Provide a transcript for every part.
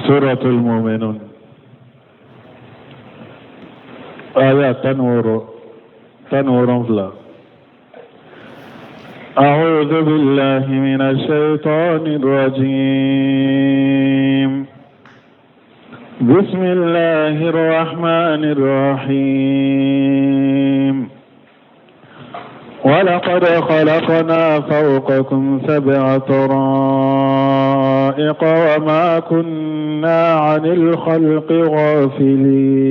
سورة المؤمنون آية تنور فلا. أعوذ بالله من الشيطان الرجيم. بسم الله الرحمن الرحيم. ولقد خلقنا فوقكم 7 طرائق وما كنا عن الخلق غافلين.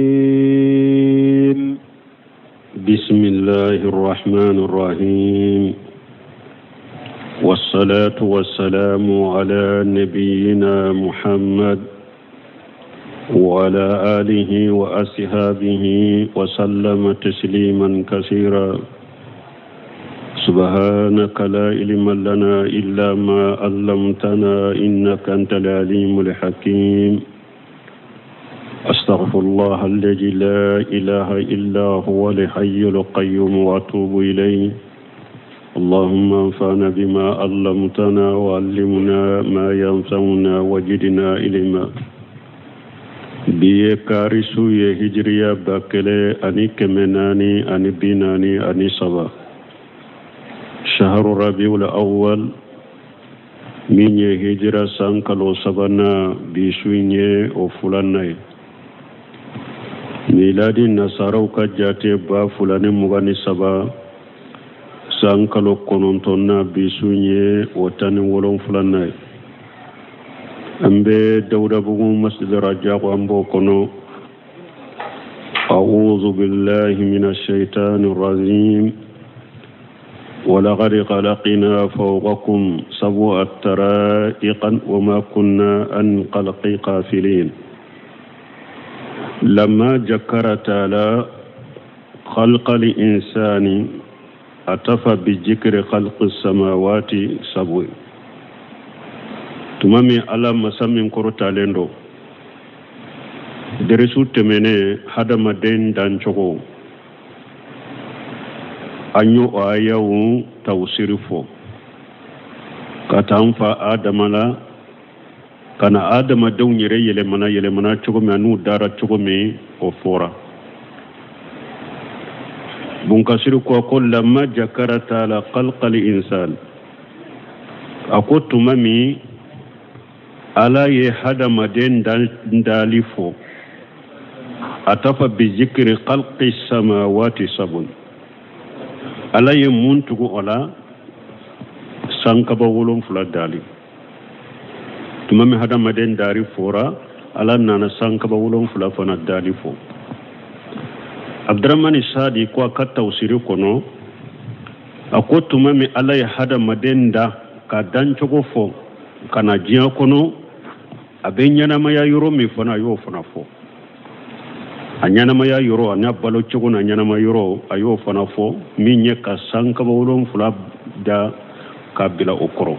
بسم الله الرحمن الرحيم. والصلاة والسلام على نبينا محمد وعلى آله وأصحابه وسلم تسليما كثيرا. سبحانك لا علم لنا إلا ما علمتنا إنك أنت العليم الحكيم. أستغفر الله الذي لا إله إلا هو الحي القيوم وأتوب إليه. اللهم انفعنا بما علمتنا وعلمنا ما ينفعنا وزدنا علما. biye karisu ye hijriya bakele ani kemenani ani binani ani saba shahru rabiul awwal minye hijra sankalo sabana bisuinye o fulanay miladi nasaraw ka jate ba fulani mugani saba sankalo konontonna bisuinye o tani wolon fulanay ambe dawda bugu masjid rajaq ambo kono. a'udhu billahi minash shaitanir rajim. ولقد خلقنا فوقكم 7 طرائق وما كنا عن الخلق غافلين. لما ذكر تعالى خلق الإنسان أتفى بذكر خلق السماوات 7. tumami ala masamin korota lendo deresu temene hadama den dan chogo anyo ayawu tawsirifo katamfa adamala kana adama dawnyire yele mana chogo me anu dara chogo me o fora bunkasiru ko lamma jakarata la khalqal insan akotumami ala ye hadama den dalifo atafa bi zikri khalqi samawati 7. ala ye muntugo ola sankaba wolon fula dali tumami hadama den dari fora ala nana sankaba wolon fula fana dalifo. Abdurrahman Sadi ko ka tawsiri kono akotumami ala ye hadama den da ka dan chogo fo kana jiya kono abe ñanamaya yoro mi fana yo fana fo a ñanamaya yoro ana balo cogo na ñanama yoro ayo fana fo mi ñe ka sankaba wolon fula da ka bila o koro.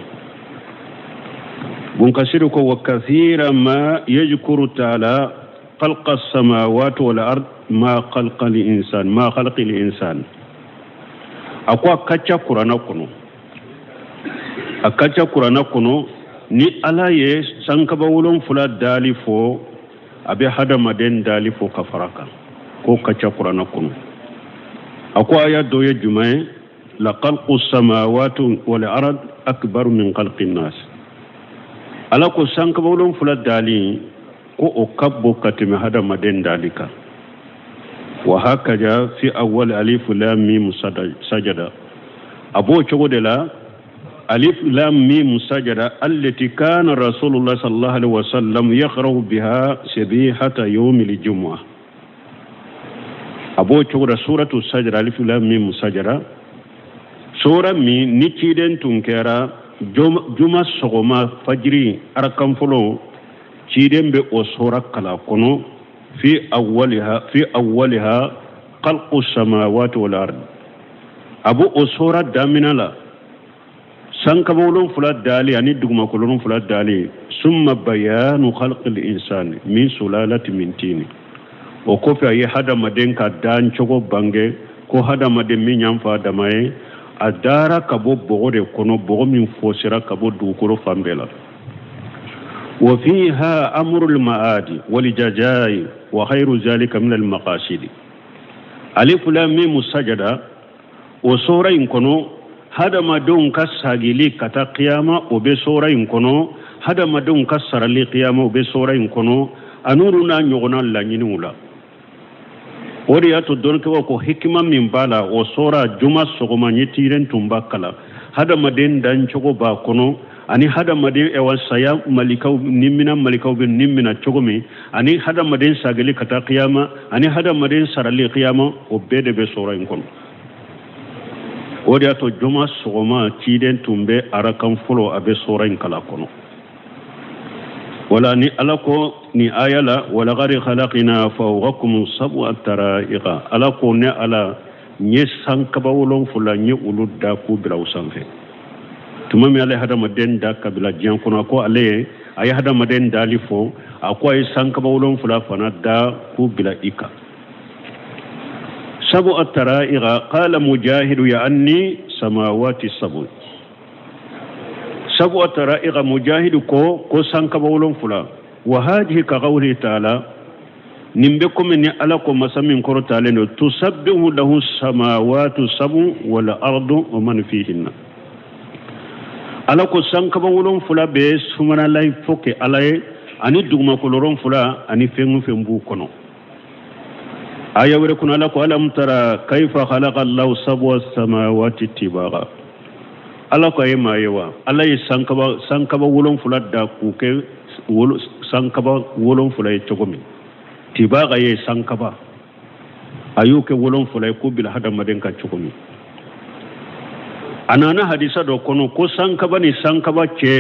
bunkasiru ko wa kathira ma yajkuru taala khalqa as-samawati wal ard ma khalqa al-insan ma khalqi al-insan akwa kacha kurana kono ni ala ye sankaba wolon fula dali fo abe hadama den dali fo kafaraka ko kacha qur'ana kono akwa aya doye jumae la khalqu samawati wal ard akbar min khalqi nas. ala ko sankaba wolon fula dali ko o kabbo katime hadama den dalika wa hakaja fi awwal alif lam mim sajada abo chogo de la ألف لام ميم سجدة التي كان رسول الله صلى الله عليه وسلم يقرأ بها سبيحة يوم الجمعة. أبو تقول سورة السجدة ألف لام ميم سجدة سورة مي نيتشيدن تنكرا جمعة سوما فجري أركام فلو تشيدن بأسورة كلا كنو في أولها خلق السماوات والأرض. أبو أسورة دامنا لا sankaba wolon fula dali ani duguma kolon fula dali summa bayanu khalqil insani min sulalati min tini o ko fa ye hadama den ka dan chogo bange ko hadama den min yamfa damaye adara kabo bogo de kono bogo min fosira kabo dukoro fambela وفيها أمر المآد والجزاء وخير ذلك من المقاصد ألف لام ميم سجدة وسورة ينكونو هذا ما دون كساجلي كتا قيامة وبسورة ينكونو هذا ما دون كسر لي قيامة وبسورة ينكونو أنورنا نيغنا لنينولا ورياتو دونك وكو حكمة من بالا وسورة جمع سوغما نيتيرن تنباكلا هذا ما دين دان چوغو باكونو ani hada madin ewa saya malikau bin nimmina chogomi ani hada madin sagali kata qiyama ani hada madin sarali qiyama obede be sora inkon odia to juma sogoma tiden tumbe arakan fulo abe sora inkala kono wala ni alako ni ayala wala gari khalaqina fawqakum sab'a tara'iqa alako ne ala nye sankaba wolon fula nye uludda ku bilaw sanfe tumami ale hada maden da kabila jian kono ko ale ay hada maden dalifo ako ay sankaba wolon fula fana da ku bila ika sabu at-tara'iqa qala mujahid ya anni samawati sabu sabu at-tara'iqa mujahid ko sankaba wolon fula wa hadhihi ka qawli ta'ala nimbe ko min ala ko masamin ko ta'ala no tusabbihu lahu samawati sabu wal ardu wa man fihinna ala ko sankaba wolon fula be sumana lay foke alaye ani dugma ko loron fula ani fengu fembu kono aya wure kuna ala ko alam tara kayfa khalaqa Allahu sab'a samawati tibaqa ala ko yema yewa ala yi sankaba wolon fula da ku ke sankaba wolon fula e chogomi tibaqa ye sankaba ayuke wolon fula ko bil hada maden ka chogomi anana hadisa do kono ko sankaba ni sankaba ke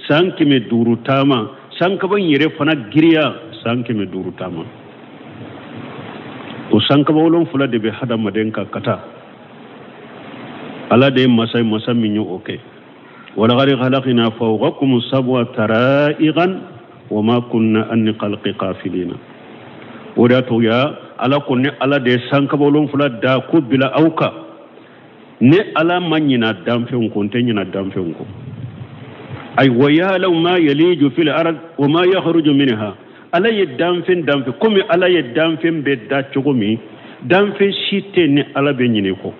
sankime durutama sankaba yere fana giriya sankime durutama o sankaba wolon fula de be hada maden ka kata ala de masay minyo oke wala gari khalaqina fawqakum sab'a tara'iqan wama kunna an khalqi qafilina wada to ya ala kunne ala de sankaba wolon fula da ko bila auka ne ala manyina damfen ko tenyina damfen ko ay wayala ma yaliju fil ard wa ma yakhruju minha ala yadamfen komi ala yadamfen be da chogomi damfen shite ne ala be nyine ko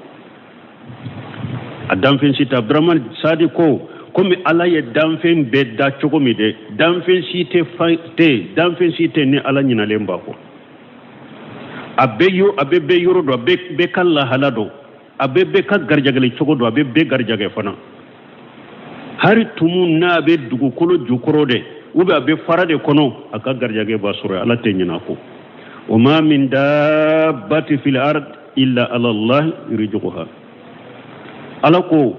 adamfen shite abdraman sadi ko komi ala yadamfen be da chogomi de damfen shite fate damfen shite ne ala nyina lemba ko abbe yoro do be kala halado abebe ka garjagale chogodo abebe garjage fana hari tumu na be dugu kolo jukoro de ube abe farade kono aka garjage basura ala tenyina ko wama min dabbati fil ard illa ala Allah yurjuha ala ko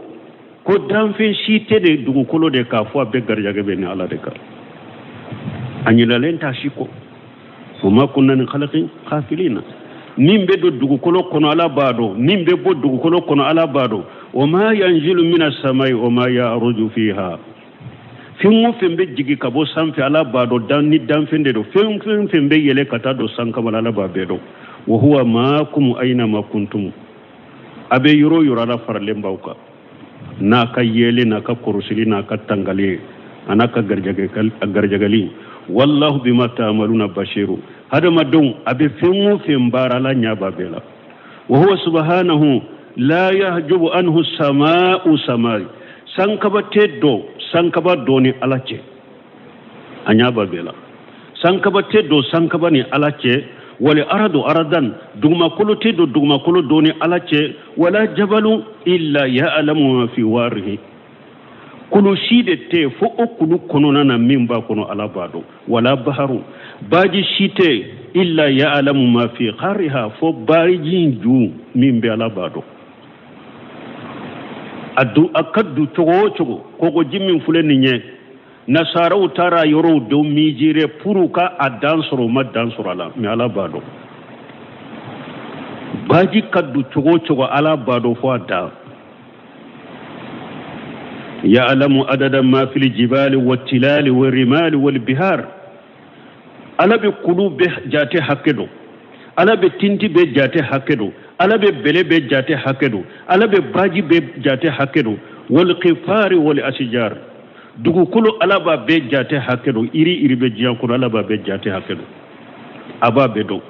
danfe shite de dugu kolo de ka fo abe garjage be ni ala de ka anyila lenta shiko wama kunna min khalaqin qafilina nimbe do dugu kolo kono ala bado nimbe bo dugu kolo kono ala bado wama yanzilu minas samai wama ya'ruju fiha fimu fembe jigi kabo sanfi ala bado dan ni dan fende do fembe yele kata do sanka ala babedo wa huwa maakum aina ma kuntum abe yuro ala farle mbawka na ka yele na ka kurusili na ka tangale anaka garjagali wallahu bima ta'maluna bashiru hada madon abe femu fembara la nyaba bela wa huwa subhanahu la yahjubu anhu samaa'u samai sankaba doni alache anyaba bela sankaba ni alache wal aradu aradan dugma kulu doni alache wala jabalu illa ya'lamu ma fi warihi kulu shide te fo okulu kono nana mimba kono alabado wala baharu baji shite illa ya'lamu ma fi qariha fo baji ju mimbe alabado akaddu chogo ko jimmin fuleni nye nasara utara yoro do mijire puruka adansoro madansoro ala mi alabado baji kaddu chogo alabado fo ada يعلم عدد ما في الجبال والتلال والرمال والبحار ala be kulu be jate hakedo ala be tinti be jate hakedo ala be bele be jate hakedo ala be baji be jate hakedo wal qifari wal ashjar dugukolo ala b'a bɛɛ jate hakɛ dɔ iri bɛ diɲɛ kɔnɔ ala b'a bɛɛ jate hakɛ dɔ a b'a bɛɛ dɔn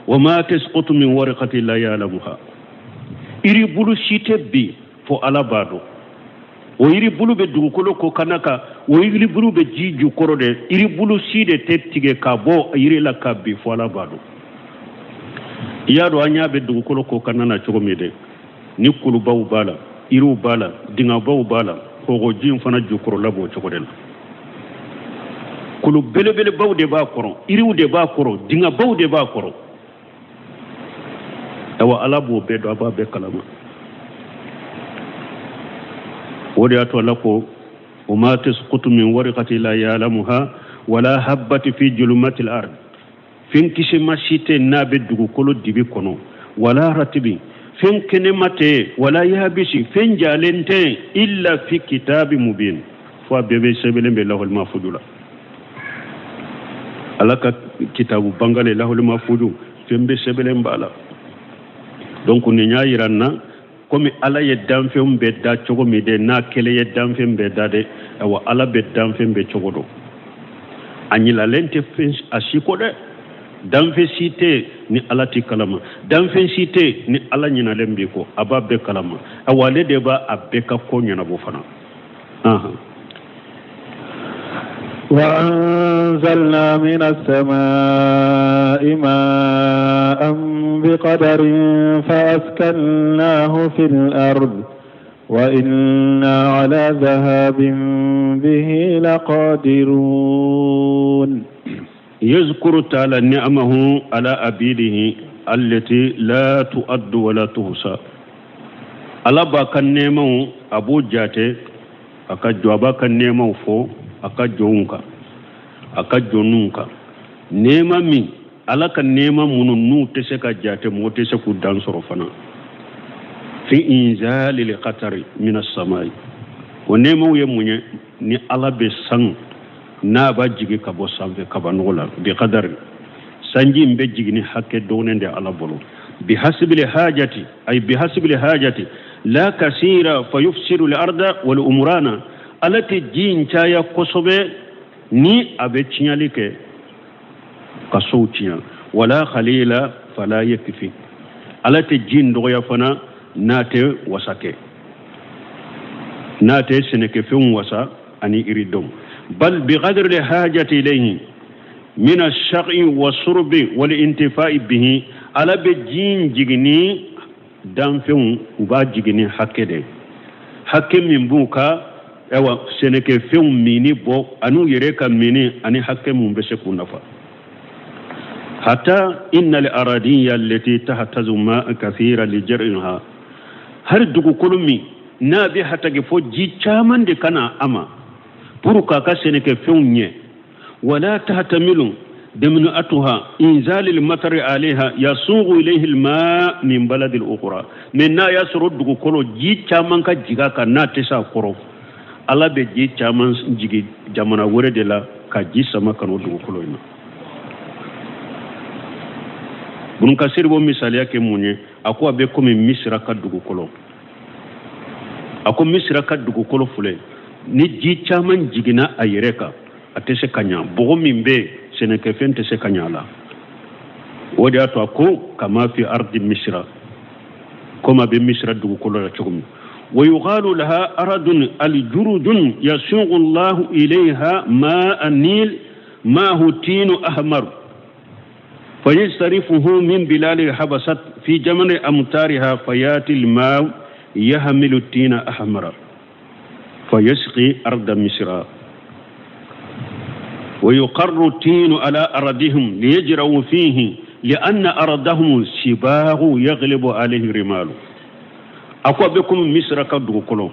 wa ma tasqutu min waraqatin la ya'lamuha iri bulu si tɛ bin fo ala b'a dɔn o iri bulu bɛ dugukolo ko kana ka o iri bulu bɛ ji jukɔrɔ de iri bulu si de tɛ tigɛ ka bɔ yiri la ka bin fo ala b'a dɔn i y'a dɔn an y'a bɛ dugukolo ko kana na cogo min dɛ ni kulubaw b'a la iriw b'a la dingɛbaw b'a la kɔgɔji in fana jukɔrɔla b'o cogo de la kulu belebelebaw de b'a kɔrɔ iriw de b'a kɔrɔ dingɛbaw de b'a kɔrɔ awa ala b'o bɛɛ dɔn a b'a bɛɛ kalama o de y'a to ala ko wa ma tasqutu min waraqatin la ya'lamuha wala habbati fi julumatil ard fen kisima si tɛ n'a bɛ dugukolo dibi kɔnɔ wala ratibi fen kɛnɛma tɛ wala yabisi fen jalen tɛ illa fi kitabi mubin fo a bɛɛ bɛ sɛbɛnlen bɛ lahul mahfuz la ala ka kitabu bangale lahul mahfuz fen bɛ sɛbɛnlen b'a la donc nin y'a yira n na komi ala ye danfɛnw bɛɛ da cogo min de n'a kɛlɛ ye danfɛn bɛɛ da dɛ awa ala bɛ danfɛn bɛɛ cogo dɔn a ɲilalen tɛ fɛn a si ko dɛ danfɛn si tɛ ni ala tɛ kalama danfɛn si tɛ ni ala ɲinalen b'i kɔ a b'a bɛɛ kalama awa ale de b'a a bɛɛ ka ko ɲɛnabɔ fana وأنزلنا من السماء ماء بقدر فأسكناه في الأرض وإنا على ذهاب به لقادرون يذكر تعالى نعمه على عبيده التي لا تؤد ولا تحصى على باك النعمه أبو جاتي أكجو باك النعمه فو أكجونك أكجونك نعمة مي على كنعمة منو تسك جاتي مو تسك دانسر فنا في إنزال القطر من السماء ونعمة يمني ni ala be sang n'a ba jigi ka bɔ sanfɛ kabanɔgɔ la bi qadar sanji in bɛ jigini hakɛ dɔɔnin de ala bolo bi hasbil hajati ay bi hasbil hajati la kasira fayufsiru al arda wal umrana alati jin caya kosɔbɛ ni a bɛ tiɲɛli kɛ ka sow tiɲɛ wala khalila fala yakfi alati jin dɔgɔya fana n'a tɛ wasa kɛ n'a tɛ sɛnɛkɛfɛnw wasa ani iridɔn بل بقدر الحاجة إليه من الشقي والشرب والانتفاع به على بجين جغني دانفون وبا جغني حكده حكم من بوكا اوا سنك فيهم ميني بو انو يريكا ميني اني حكم من بسكو نفا حتى ان الاراضي التي تحتز ماء كثيرا لجرها هل دغو كلمي نابي حتى فو جي چامن دي كانا اما pour kaka seneke fewnye wala tahtamilu dimnu'atuha inzal al-matar 'alayha yasugu ilayhi al-ma' min balad al-ukhra minna yasrudu kolo ji chaman ka jiga ka na tesa koro ala be ji chaman jigi jamana wore de la ka ji sama kanu dugu kolo ina bun kasir bo misali yake munye ako abe komi misra ka dugu kolo ako misra ka dugu kolo fule ni ji caman jigina a yɛrɛ kan a tɛ se ka ɲa bɔgɔ min bɛ sɛnɛkɛfɛn tɛ se ka ɲa la o de y'a to a ko kama fi ardi misra komi a bɛ misra dugukolo la cogo min wa yuqalu laha aradun aljurudun yasuqu allahu ilayha ma an-nil ma hu tinu ahmar fayastarifuhu min bilal habasat fi jamal amtariha fayati al-ma yahmilu tina ahmara فيسقي أرض مصر ويقر التين على أرضهم ليجروا فيه لأن أرضهم سباغ يغلب عليه الرمال أكو بكم مصر كدغكولو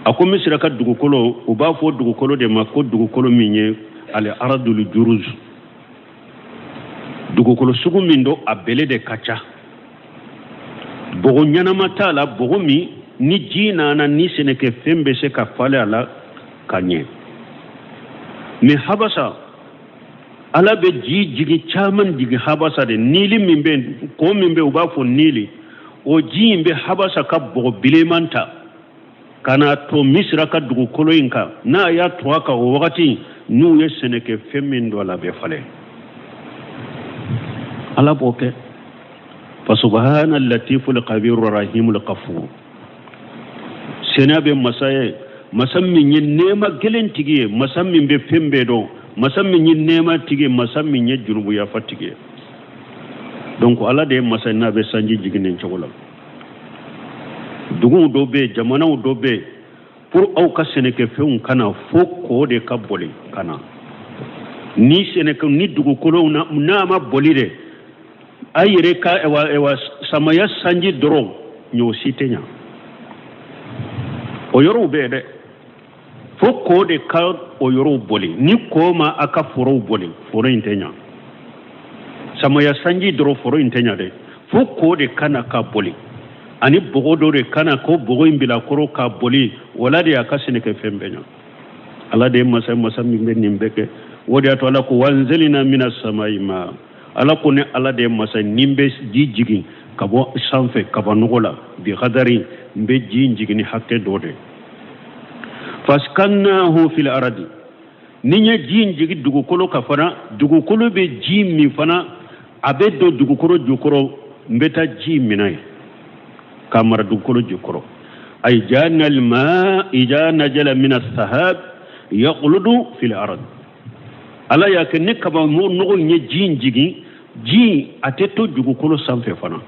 أكو مصر كدغكولو وبافو دغكولو دي ماكو دغكولو ميني على أرض الجروز دغكولو سوغو ميندو أبلي دي كاتشا بغو نيانما تالا بغو مي ni ji nana ni seneke fembe se ka fale ala kanye mi habasa ala be ji jigi chaman jigi habasa de nili mimbe ko mimbe ubafo nili o ji mbe habasa ka bogo bilemanta kana to misra ka dugukolo inka na ya to aka o wakati nu ye seneke femin do la be fale ala boke fa subhana al-latif al-khabir ar-rahim al-ghafur senabe masaye masammin yin nema gelen tige masammin be fembe do masammin yin nema tige masammin ye junubu ya fatige donc ala de masayna be sanji jiginen chogola dugu do be jamana do be pour au ka seneke feun kana fo ko de ka boli kana ni seneke ni dugu kolo na ma boli de ayire ka ewa samaya sanji doro nyo sitenya o yoro be de fo ko de ka o yoro boli ni ko ma aka foro boli foro intenya samaya sanji doro foro intenya de fo ko de kana ka boli ani bogo do de kana ko bogo imbila koro ka boli wala de aka seneke fembenya ala de masa mi ben nimbeke wodi ato ala ko wanzalina minas samai ma ala ko ne ala de masa nimbe jijigi kabo sanfe kaba nugola bi qadari mbe jijigi ni hakke dode faskannahu fil ardi ninya jijigi dugu kolo ka fana dugu kolo be jimi fana abedo dugu koro jukoro mbeta jiminai kamara dugu kolo jukoro ay jana al ma ijana jala min as-sahab yaqludu fil ardi ala ya ke ne kaba mo no nye jijigi ji ateto dugu kolo sanfe fana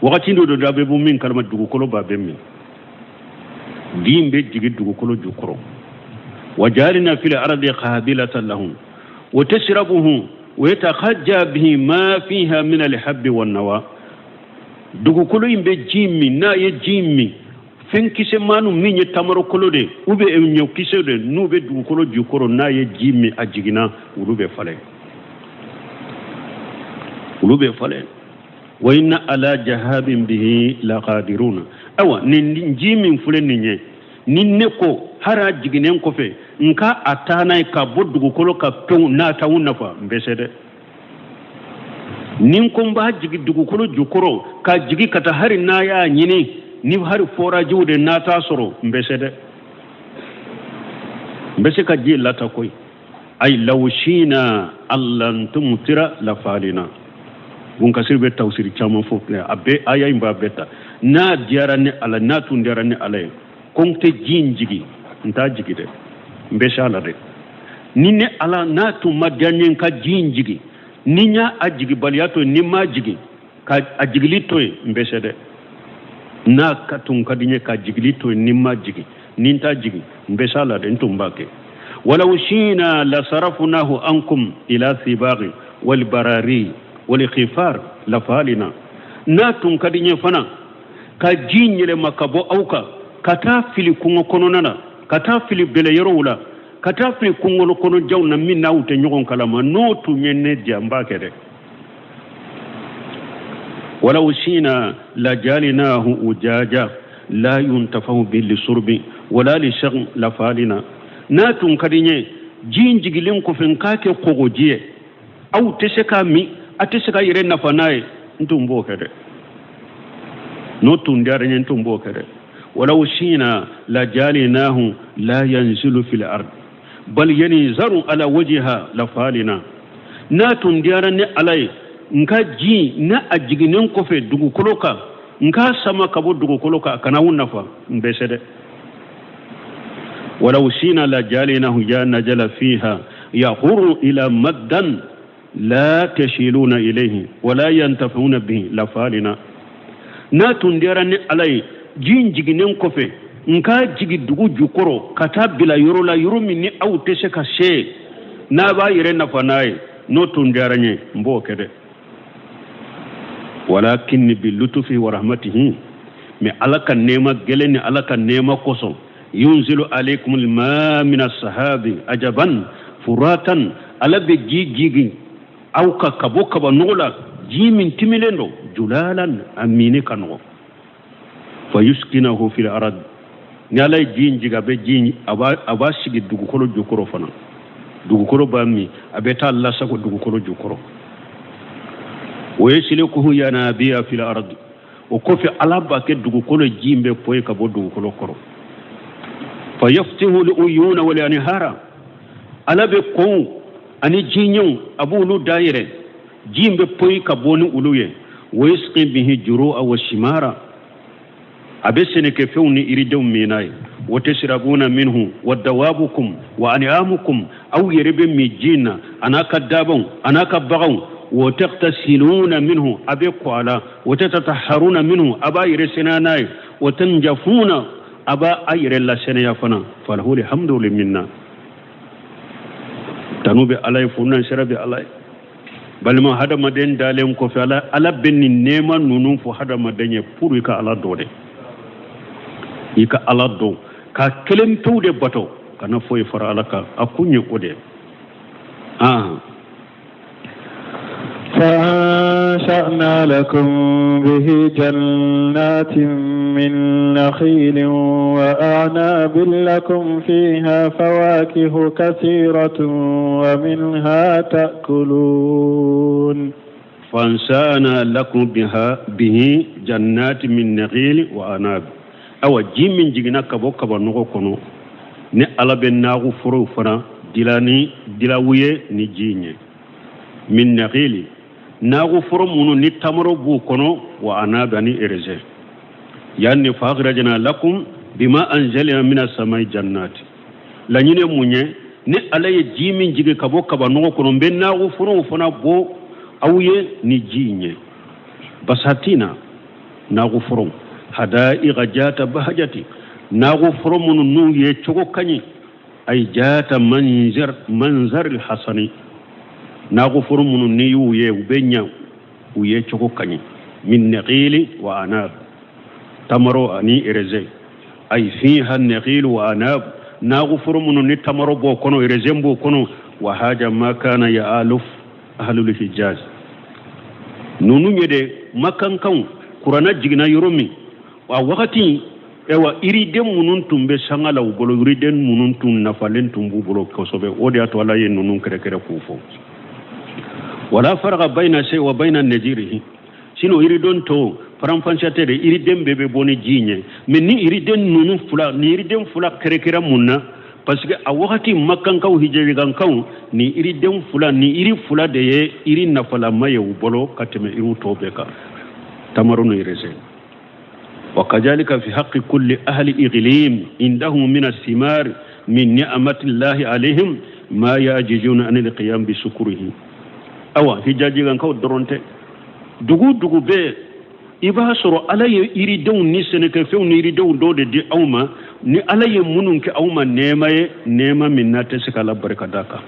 wakati ndo do dabe bu min kalma dugu kolo ba be min dimbe jigi dugu kolo jukoro wajalina fil ardi qabilatan lahum wa tashrabuhu wa yatakhajja bihi ma fiha min al-habb wan nawa dugu kolo imbe jimmi na ye jimmi fen kise manu min ye tamaro kolo de ube e nyo kise de nube dugu kolo jukoro na ye jimmi ajigina ulube fale wa inna ala jahabin bihi laqadiruna awa nin jimin fulen ninye ninne ko hara jiginen ko fe nka atana ka boddugo kolo ka ton na tawunna fa mbesede nin ko mba jigi dugu kolo jukoro ka jigi kata hari na ya nyini ni hari fora jude na ta soro mbesede mbese ka ji lata koy ay lawshina allan tumtira la falina bun kasir be tawsir chama fo abe aya imba beta na diarane ala na tun diarane ala konte jinjigi nta jigi de mbeshala de ninne ala na tu madyanyen ka jinjigi ninya ajigi baliato ni majigi ka ajigilito mbesede na katun kadinye ka jigilito ni majigi ninta jigi mbeshala de ntumbake wala ushina la sarafunahu ankum ila sibaghi wal barari wal khifar la falina na tun kadinye fana ka jinyele makabo auka kata fili kungo kono nana kata fili bele yorowula kata fili kungo kono jawna minna ute nyogon kalama no tu nyenne jamba kede wala usina la jalinahu ujaja la yuntafahu bil surbi wala li shagh la falina na tun kadinye jinjigilin ko fen kake kogojiye au teseka mi ateseka yire nafanaye ntumbo kede no tun diare nyen tumbo kede ولو شينا لجالناه لا ينزل في الأرض بل ينزر على وجهها لفالنا ناتون ديارني علي nka ji na ajiginin kofe dugu koloka nka sama kabo dugu koloka kana wunafa mbesede ولو شينا لجالناه جل فيها يخر إلى مدًا لا تشيلون إليه ولا ينتفعون به لفالنا ناتون ديارني علي jin jiginen kofe nka jigi dugu jukoro kata bila yoro la yoro minni au tese ka she na ba yire na fanaye no tundaranye mbo kede walakin bi lutufi wa rahmatihi mi alaka nema geleni alaka nema koso yunzilu alaykum alma min as-sahabi ajaban furatan ala be jigi au ka kabo kaba nola jimin timilendo julalan amine kanwo fayuskinahu fil arad nyala jinjiga be jin aba sigi dugu kolo jukoro fana dugu kolo bammi abeta Allah sako dugu kolo jukoro waysiluhu ya nabiya fil arad o kofi alaba ke dugu kolo jimbe poy ka bo dugu kolo koro فيفتح العيون والأنهار على بكون أني جينيون أبو دايرة جيم ببوي كبون أولوية ويسقي به جروء والشمارة أبسني كفوني إريدون ميناي وتشربون منه ودوابكم وأنعامكم أو يرب ميجينا أنا كدابون أنا كبغون وتغتسلون منه أبيكو على وتتطهرون منه أبا يرسناناي وتنجفون أبا أير الله سنيافنا فله الحمد لله تنوبي علي فونا شربي علي بل ما هذا مدين دالهم كفي على بني نيما نونو فو هذا مدين يبورو يكا على دودي يكا على دو ka kelem tuude bato kana foy fara alaka akunye kode فأنشأنا لكم به جنات من نخيل وأعناب لكم فيها فواكه كثيرة ومنها تأكلون فأنشأنا لكم به جنات من نخيل وأعناب awa jimin jigina kabo nogo kono ne alabe nagu furu fana dilawuye ni jinye min naghili nagu furu munu ni tamaro bu kono wa anabani ereze yanni faghrajna lakum bima anzalna minas samai jannati lanyine munye ne alaye jimin jigi kabo nogo kono be nagu furu fana bo awuye ni jinye basatina nagu furu حدائق جات بهجتي ناغو فرمون نو يچوكو كاني اي جات منظر الحسن ناغو فرمون نيو يوبنيا ويچوكو كاني من نقيل واناب تمرو اني ارزي اي فيها النقيل واناب ناغو فرمون ني تمرو بو كونو ارزم بو كونو وهاجا ما كان يالف اهل الحجاز نونو يدي مكان كان قرانا جينا يرومي wa wakati ewa iriden munun tumbe sangala ubolo iriden munun tun nafalen tumbu bolo kosobe odi atwala yen nunun kere kufo wala farqa bayna shay wa bayna najirihi sino iridon to faramfanchatere iriden bebe boni jinye men ni iriden nunun fula ni iriden fula kere munna parce que a wakati makkan kaw hijewi gan kaw ni iriden fula ni iri fula de ye iri nafala maye ubolo kateme iru tobe ka tamarunu irese وكذلك في حق كل أهل إقليم عندهم من الثمار من نعمة الله عليهم ما يعجزون عن القيام بشكره أو هجاجي كان كو درونته دغو بي ibasoro alaye iridon ni seneke few ni iridon do de awma ni alaye munun ke awma nema minna tesikala barakadaka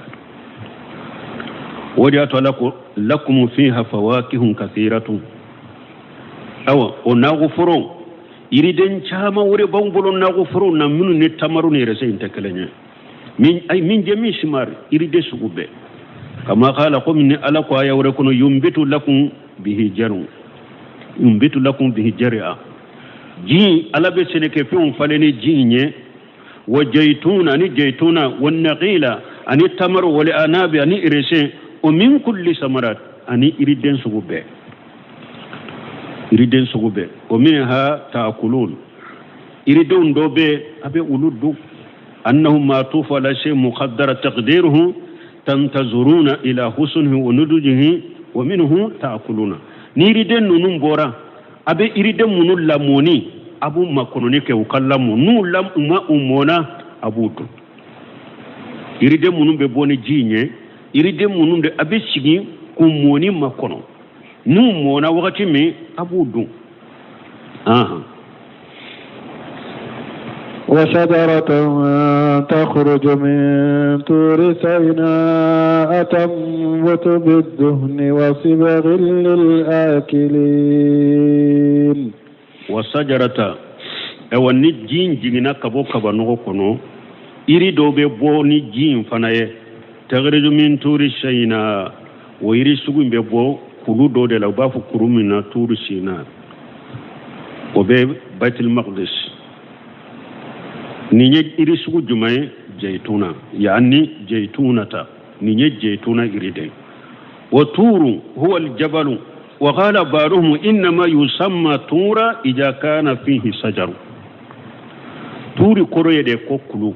wadi atwalako lakum fiha fawakihun kathiratun awa onaghfuru iriden chama wure bangbolon na gofuru na minu ne tamaru ne rese intakelenya min jami shimar iride sugube kama qala qum ni ala ko ya wure kono yumbitu lakum bihi jar'a ji ala be seneke fi faleni jinye wa jaytuna ni jaytuna wan naqila ani tamaru wal anabi ani irese o min kulli samarat ani iriden sugube ومنها تأكلون إردون دوبي أبي أولود أنهم ما طوف على شيء مقدر تقديره تنتظرون إلى حسنه ونضجه ومنه تأكلون نيردن نون بورا أبي إردن من لاموني أبو ما كنونيك وكلامو نو لام أمونا أبو دو إردن من ببوني جيني إردن من أبي سيجي كموني ما كنو نو مونا وقت مي أبودو وشجرة تخرج من طور سيناء تنبت بالدهن وصبغ للآكلين وشجرة ewa ni jin jigina kabo kabanogo kono iri dobe bo ni jin fanaye tagriju min turi shayna wo iri sugumbe bo kulu do de la bafu kurumina turi shina o be baitul maqdis ni iri sugu jumay jaytuna yani jaytunata ni jaytuna iri de wa turu huwa aljabalu wa qala baruhum inma yusamma tura idha kana fihi sajaru turi koro yede ko kulu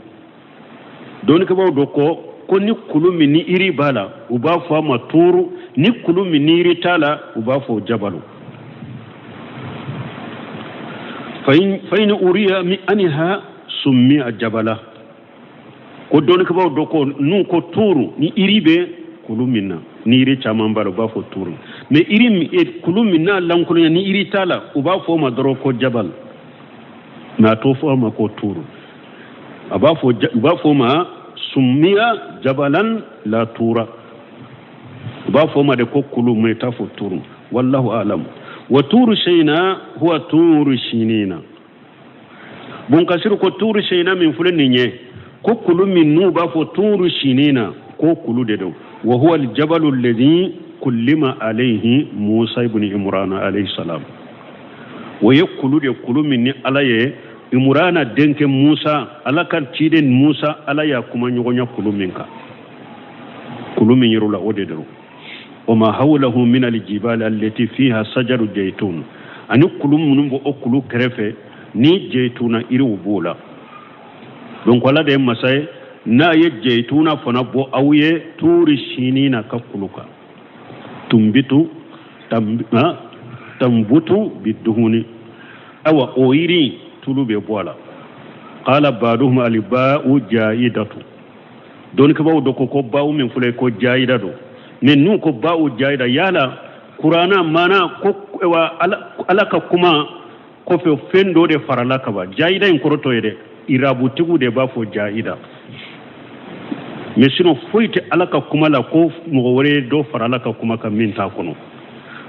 don ke bawo ko ni kulu min ni iri bala uba fo ma turu ni kulu min ni iri tala uba fo jabalu fa in uriya mi anha summi ajabala ko don ke bawo ko nu ko turu ni iri be kulu minna ni iri chaman bala uba fo turu me iri mi kulu minna lankulu ni iri tala uba fo ma doro ko jabal na to fo ma ko turu uba fo ma summiya jabalan la tura uba fo ma de ko kulu me ta fo turu wallahu alam wa turu shayna huwa turu shinina bun kasiru ko turu shayna min fulen ninye ko kulu min nu ba fo turu shinina ko kulu de do wa huwa al jabal alladhi kullima alayhi Musa ibn Imran alayhi salam wa yakulu de kulu min alaye Imrana denke Musa alakar ciden Musa alaya kuma nyogonya kulu minka kulu min yirula odedero وما حوله من الجبال التي فيها شجر الزيتون أن كل منهم أكلوا كرفة ني زيتون إيرو بولا دونك ولا ده مساي نا يزيتون فنبو أويه توري شينينا ككلوكا تنبتو بالدهون أو أويري تلو ببولا قال بعضهم الباء جائدة دونك باو دوكو باو من فلكو جائدة ne nu ko bawo jayda yala qur'ana mana ko alaka kuma ko fe fendo de faralaka ba jayda en koroto yede irabu tigu de ba fo jayda mais sinon foite alaka kuma la ko mo wore do faralaka kuma kam min ta kono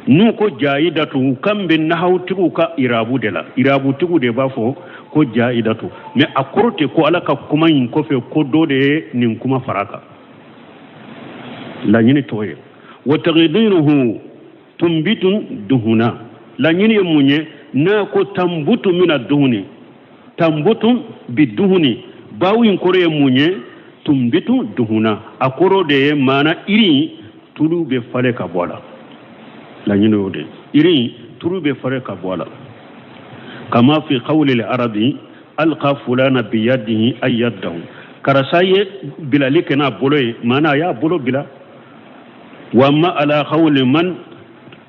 nu ko jayda to kambe na hawtigu ka irabu de la irabu tigu de ba fo ko jayda to mais akorote ko alaka kuma yin ko fe ko do de nin kuma faraka la ñini toye wa taghdiruhu tumbitun duhuna la ñini munye na ko tambutu min ad-duhuni tambutu biduhuni bawin kore munye tumbitu duhuna akoro de mana iri tulu be fale ka bola la ñini ode iri tulu be fale ka bola kama fi qawli al-arabi alqa fulana bi yadihi ayyadahu karasaye bila likena boloy mana ya bolo bila وما على قول من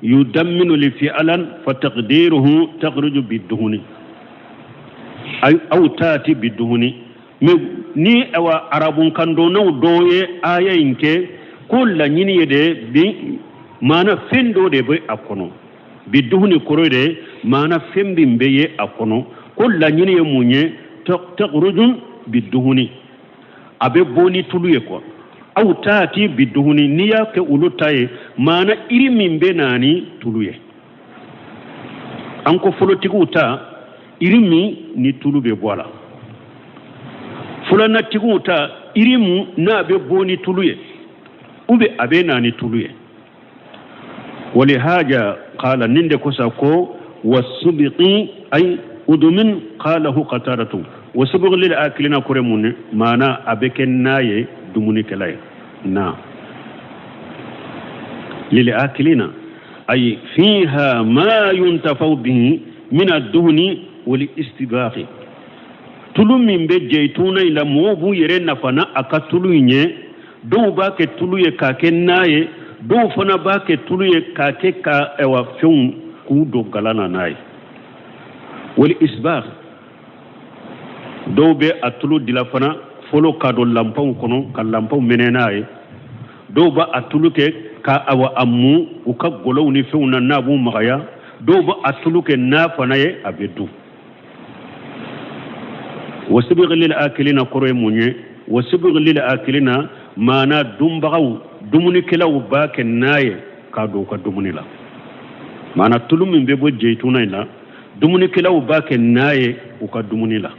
يدمن لفعلا فتقديره تخرج بالدهون أو تاتي بالدهون ni awa arabun kando na doye ayayin ke kulla nyini yede bi mana fendo de be akono biduhuni koro de mana fembi mbeye akono kulla nyini ye munye taqrujun biduhuni abe boni tuluye ko aw taati biduhuni niya ke ulutaye mana iri mimbe nani tuluye anko folotigu ta iri mi ni tulube bola fulana tigu ta iri mu na be boni tuluye ube abe nani tuluye wali haja qala ninde kosako wasubiqi ay udumin qalahu qataratu wasubqi lil akilina kuremun mana abeken naye dumuni kelay na lil akilina ay fiha ma yuntafu bihi min ad-duhni wal istibaqi tulum min be jeytuna ila mobu yere nafana akatulunye do ba ke tuluye ka kennaye do fana ba ke tuluye ka ke ka ewa fiun ku do galana nay wal isbaq do be atulu dilafana folo kado lampon kono kan lampon menenaye do ba atuluke ka awa ammu uka golowni feuna nabu magaya do ba atuluke nafanaye abedu wasibigh lil akilina qure munye wasibigh lil akilina mana dumbagaw dumuni kelaw ba kenaye kado ka dumuni la mana tulum be bo jeytuna ila dumuni kelaw ba kenaye uka dumuni la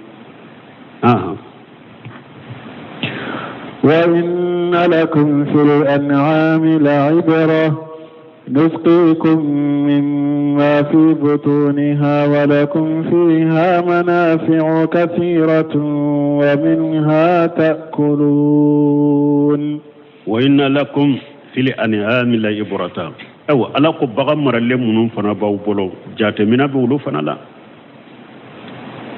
وإن لكم في الأنعام لعبرة نسقيكم مما في بطونها ولكم فيها منافع كثيرة ومنها تأكلون وإن لكم في الأنعام لعبرة أو ألاكم بغمر اللي منون فنباو بلو جاتمنا بولو فنلا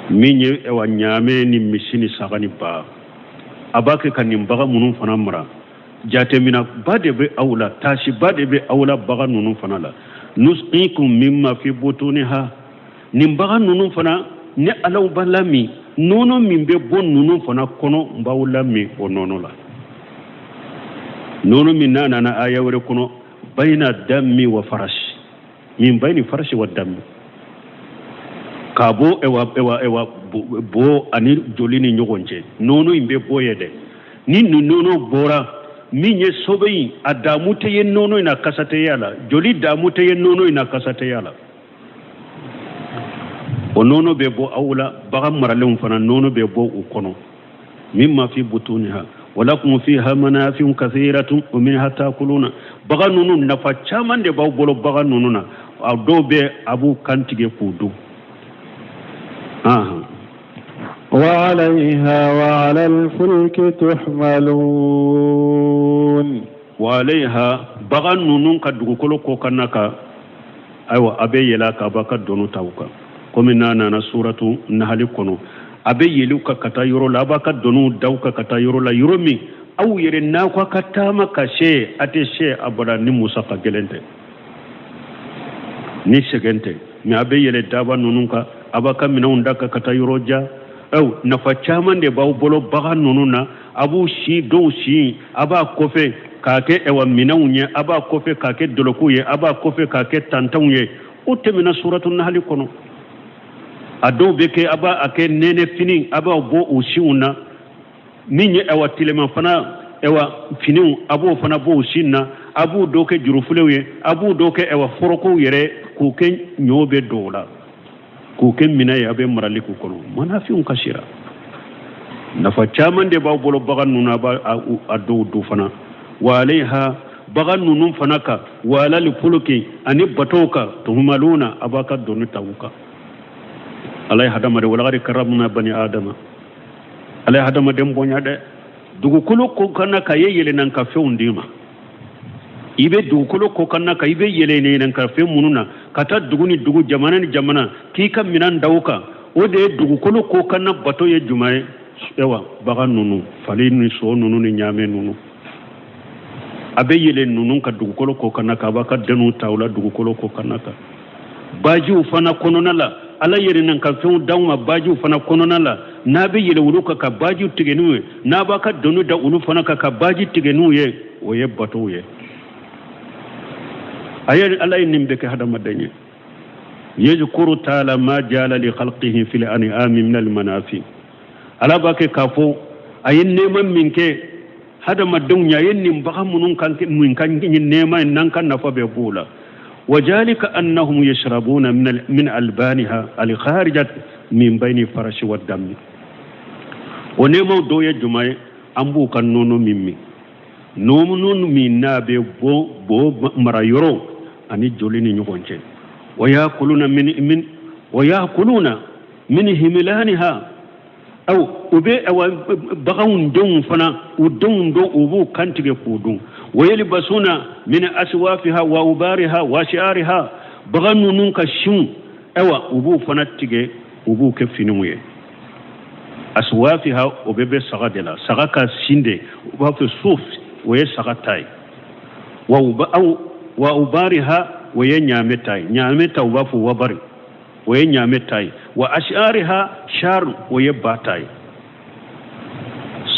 minye ewa nyame ni misini sagani ba abake kanim baga munun fana mara jate mina bade be awla tashi bade be awla baga nunun fana la nusqikum mimma fi butuniha nim baga nunun fana ne alaw balami nono min be bon nunun fana kono mbawla mi o nono la nono min nana na aya wore kono bayna dammi wa farash min bayni farash wa dammi kabo ewa bo ani jolini nyogonje nono imbe boyede ni nono bora minye sobeyi adamute ye nono ina kasate yala joli damute ye nono ina kasate yala o nono be bo awla baga maralum fana nono be bo ukono mimma fi butuniha walakum fiha manafi'un kathiratun wa minha ta'kuluna baga nono nafa chamande baw bolo baga nono na adobe abu kantige fudu وعليها وعلى الفلك تحملون وعليها بغن نون كدغو كلو كوكناكا ايوا ابي يلاكا باكا دونو تاوكا كومينا نانا سوره النحل كونو ابي يلوكا كتا يورو لا باكا دونو داوكا كتا يورو لا يرومي او يرنا كو كتاما كاشي اتشي ابدا ني موسى كجلنته ni segente mi abe yele daba nununka abaka minunda ka kata yoroja ew nafa chaman de baw bolo baga nununa abu shi do shi aba kofe kake ewa minawunye aba kofe kake dolokuye aba kofe kake tantawunye utemina suratul nahl kono ado beke aba ake nene fini aba bo usiuna minye ewa tilema fana ewa finiu abo fana bo usina abu doke jurufulewe abu doke ewa foroko yere kuke nyobe dola kuke minaye abe marali ku kono manafiun kashira nafa chaman de baw bolo bagan nuna ba ado do fana walaiha bagan nunun fanaka wala li fuluki ani batoka tuhumaluna abaka donu tawuka alai hadama de wala karamna bani adama alai hadama dem bonya de dugu kulu ko kanaka yeyele nan ka feundima ibe dugukolo ko kanna ka ibe yelene nan ka fe mununa kata duguni dugu jamana ni jamana ki kam minan dawka o de dugukolo ko kanna bato ye jumae ewa baga nunu fali ni so nunu ni nyame nunu abe yele nunu ka dugukolo ko kanna ka ba ka denu tawla dugukolo ko kanna ka baji ufana konona la ala yere nan ka fe dawma baji ufana konona la na be yele wuruka ka baji tigenu na ba ka donu da ulu fana ka baji tigenu ye o ye bato ye ayani Allah nimbe ke hada madanye yajkuru ta'ala ma jala li khalqihi fil an'ami min al manafi ala bake kafo ayin neman minke hada madunya yin baka munun kan mun kan yin neman nan kan nafa be bula wajalika annahum yashrabuna min albaniha al kharijat min bayni farashi wad dam onemo do ya jumae ambu kan nono mimmi nomu non min nabe bo marayoro ani jolini nyugonche wayakuluna min himilaniha aw ube bagawun don fana udon do ubu kantige fudun wayalbasuna min aswafiha wa ubariha wa shi'ariha baganunun ka shin awa ubu fana tige ubu ke finuye aswafiha ubebe sagadela sagaka sinde uba fe suf waye sagatai wa ubariha waye nyametai nyameta ubafu wabari waye nyametai wa ashariha shar waye batai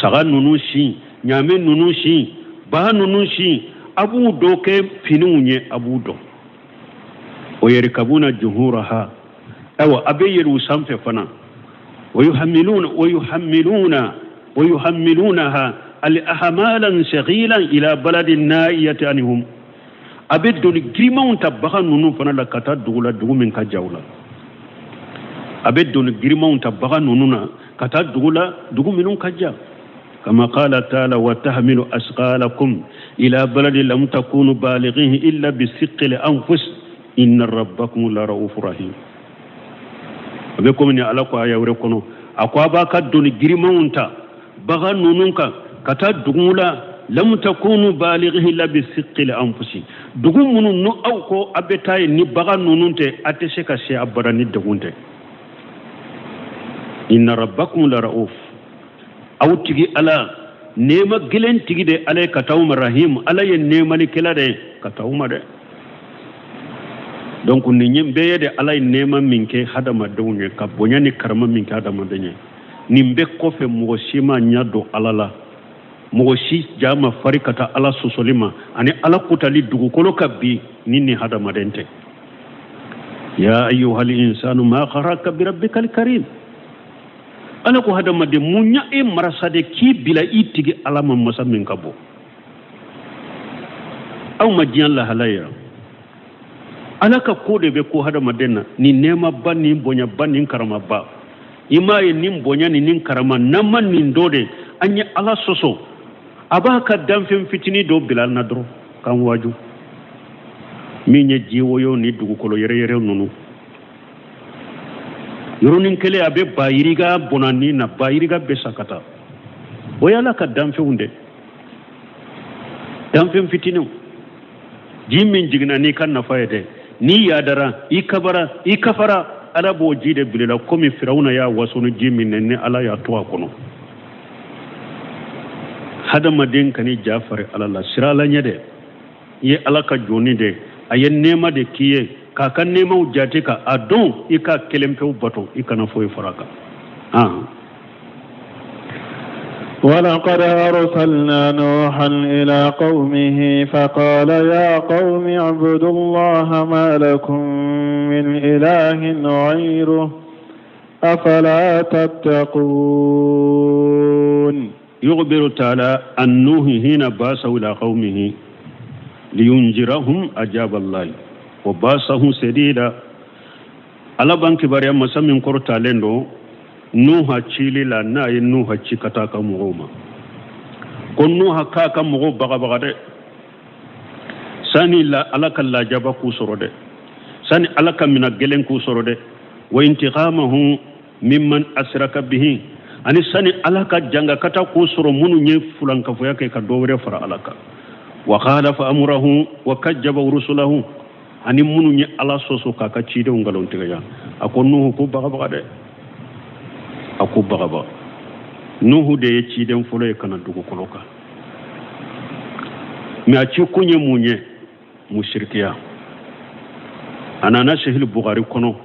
saga nunu shi nyame nunu shi ba nunu shi abu doke finunye abu do ويركبون جهورها أو أبي الوسام في فنا ويحملونها الأحمالا شغيلا إلى بلد نائية عنهم أبد الجريمون تبغى نونو فنا لكتا دولا دو من كجولا أبد الجريمون تبغى نونونا كتا دولا دو من كجا كما قال تعالى وتحمل أثقالكم إلى بلد لم تكونوا بالغيه إلا بثقل الأنفس إن ربكم لرؤوف رحيم أبيكم إن الله قايا وركونو أقوى كدون جريمونتا بغى نونونكا كتا دولا لم تكونوا بالغيه إلا بثقل الأنفس دوغو منو نو أوكو أبتاي ني بغى نونونتي أتشكا شي أبدا ني دوغونتي inna rabbakum la rauf aw tigi ala nema gilen tigi de ala katawma rahim ala ye nema ni kila de katawma de donc ni nyimbe de ala nema minke hadama dawne ka bonyani karama minke hadama denye nimbe kofe mo shima nyado alala mo shi jama farikata ala sosolima ani ala kutali dugukolo kabbi nini hadama dente ya ayyuhal insanu ma gharaka bi rabbikal karim ala ko hadama de munya e marasade ki bila itigi alama masa min kabo aw majian la halaya ala ka ko de be ko hadama denna ni nema banni bonya banni karama ba ima ye nin bonya ni nin karama naman nin dode anya ala soso abaka damfin fitini do bilal nadro kan waju minye jiwo yo ni dugukolo yere nunu yoronin kele abe bayiriga bonani na bayiriga besakata boyala ka damfe hunde damfe fitinu jimin jigna ni kan na fayede ni yadara ikabara ikafara ala bo jide bilela komi firawna ya wasunu jimin ne ala ya to akono hadama den kani jafare ala la sirala nyade ye ala ka joni de ayen nema de kiye kakan nema ujate ka adon ika kelempe ubato ika na foye faraka ولقد أرسلنا نوحا إلى قومه فقال يا قوم اعبدوا الله ما لكم من إله غيره أفلا تتقون يخبر تعالى أن نوح هنا باسه إلى قومه لينذرهم أجاب الله وباسه سديدا على بانك بريا مسامين كورتا لندو نوح تشيلي لا ناي نوح تشيكتا كمغوما كون نوح كاكا مغو بغا بغا دي ساني لا ألاك لا جابا كوسرو دي ساني ألاك من الجلن كوسرو دي وانتقامه ممن أسرك به أني ساني ألاك جانغا كتا كوسرو منو نيفلان كفوياكي كدووري فرا ألاك وخالف أمره وكجب رسله أني منو ني ألا سوسو كاكا تشيدي ونغالون تيغيا أكو نوح كو بغا بغا دي أكو بغا بغا نوح دي تشيدي فلو يكنا دوغو كولوكا مي أتشي كوني موني مشركيا أنا ناسه البغاري كونو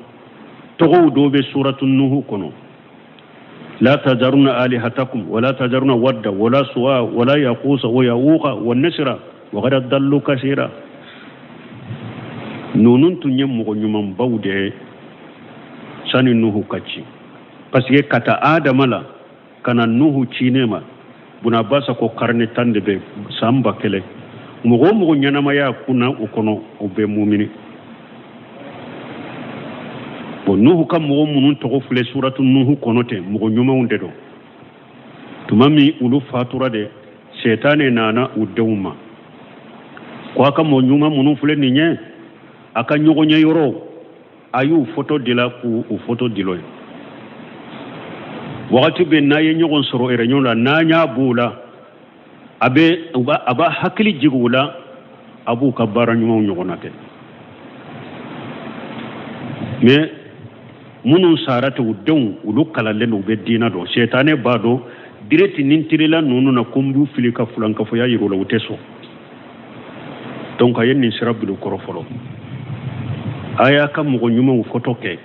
تغو دوبي سورة النوح كونو لا تذرون آلهتكم ولا تذرون ود ولا سواء ولا يقوس ويعوق والنسر وقد ضلوا كثيرا نونن تنيم مغو نيمان باودي ساني نوح كاتشي باسكي كاتا آدم لا كان نوح تشينيما بنا باسا كو كارني تاندي بي سامبا كيلي مغو نيانما يا كونا وكونو وبي مؤمنين bon nuhu kam mo munun to fule suratu nuhu konote mo nyuma unde do tumami ulu fatura de shetane nana udewma ko aka mo nyuma munun fule ni nye aka nyogo nye yoro ayu photo dila ku u photo diloy wakati be naye nyogon soro ere nyola nanya bula abe aba hakili jigula abu kabara nyuma nyogonate mais munun sarata udon ulu kalalen ube dina do shetane bado direti nintirila nunu na kumbu filika fulanka fo ya yirola uteso donc ayen ni sirabilu korofolo aya kam mo nyuma u fotoke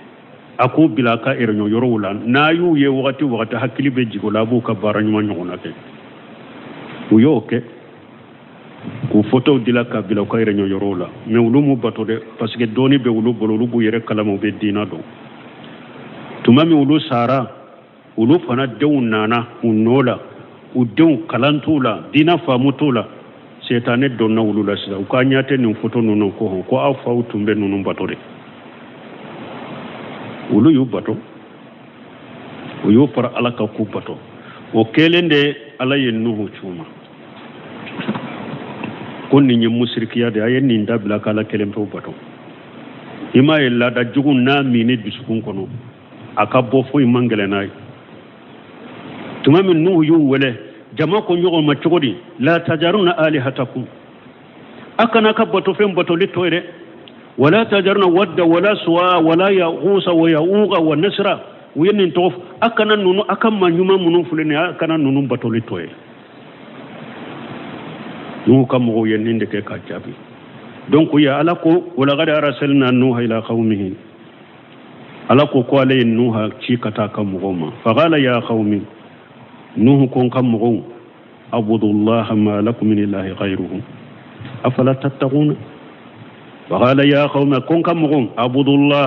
ako bilaka erenyo yorowula na yu ye wakati hakili be jigola bu ka baranyuma nyona ke uyoke ku foto dilaka bilaka erenyo yorowula me ulumu batode parce que doni be ulu bololu bu yere kalamo be dina do tumami ulu sara ulu fana dew nana unola udew kalantula dina famutula setane donna ulu la sida ukanyate ni foto nuno ko afa utumbe nunu batore ulu yu bato uyu par alaka ku bato o kelende ala yennuhu chuma konni nyi musrikiya de ayen ni ndabla kala kelempe bato ima ella da jugun na mini bisukun kono aka bo fo imangele nay tumamin nuhu yu wele jama ko nyogo ma chogodi la tajaruna alihatakum akana ka bato fem bato litoire wala tajaruna wadda wala suwa wala yaqusa wa yauqa wa nasra وين توف أكنا نونو أكم ما يوم منو فلني أكنا نونو بطولي توي نو كم هو ينين دك كاتشابي دونك يا ألاكو ولقد أرسلنا نوح إلى قومه ألاكو قال نوح شي كتا كم غوما فقال يا قومي نوح كون كم غوم اعبدوا الله ما لكم من إله غيره أفلا تتقون فقال يا قوم كون كم غوم اعبدوا الله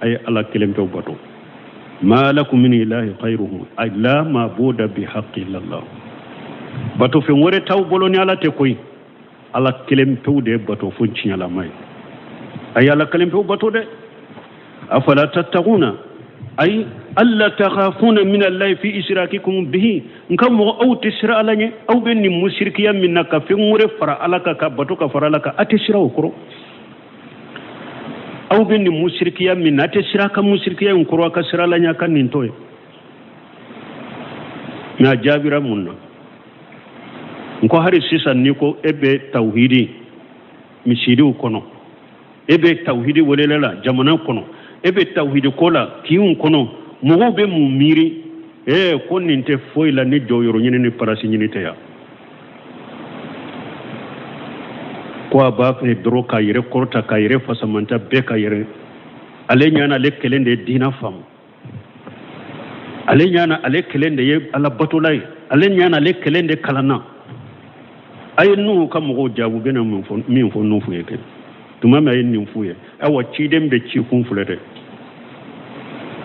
أي الله كلمة بطو ما لكم من إله غيره أي لا معبود بحق إلا الله بطو في وري تاو بولوني على تكوي على كلمة دي بطو فنشي على ماي أي على كلمة بطو دي أفلا تتقون أي ألا تخافون من الله في إشراككم به نكم أو تشرع لني أو بني مشركيا منك في وري فرا علىك كبطو كفر لك أتشرع كرو أو بني مشركيا من أتشرع كمشركيا كرو كسرع لني كان ننتوي na jabira munna nko hari sisa niko ebe tauhidi misiri ukono ebe tauhidi wolela jamana kono ebe tauhidi kola kiun kono mo be mu miri ko ninte foila ni joyoro nyine ni parasi nyine teya ko ba fe dro ka yire korta ka yire fasamanta be ka yire ale nyana le kelende dina fam ale nyana ale kelende ye ala batulay ale nyana le kelende kalana ay nu kam go jabu bena min fo nu fu yeke tuma ma yin nin fu ye awa ci dem be ci kun fulete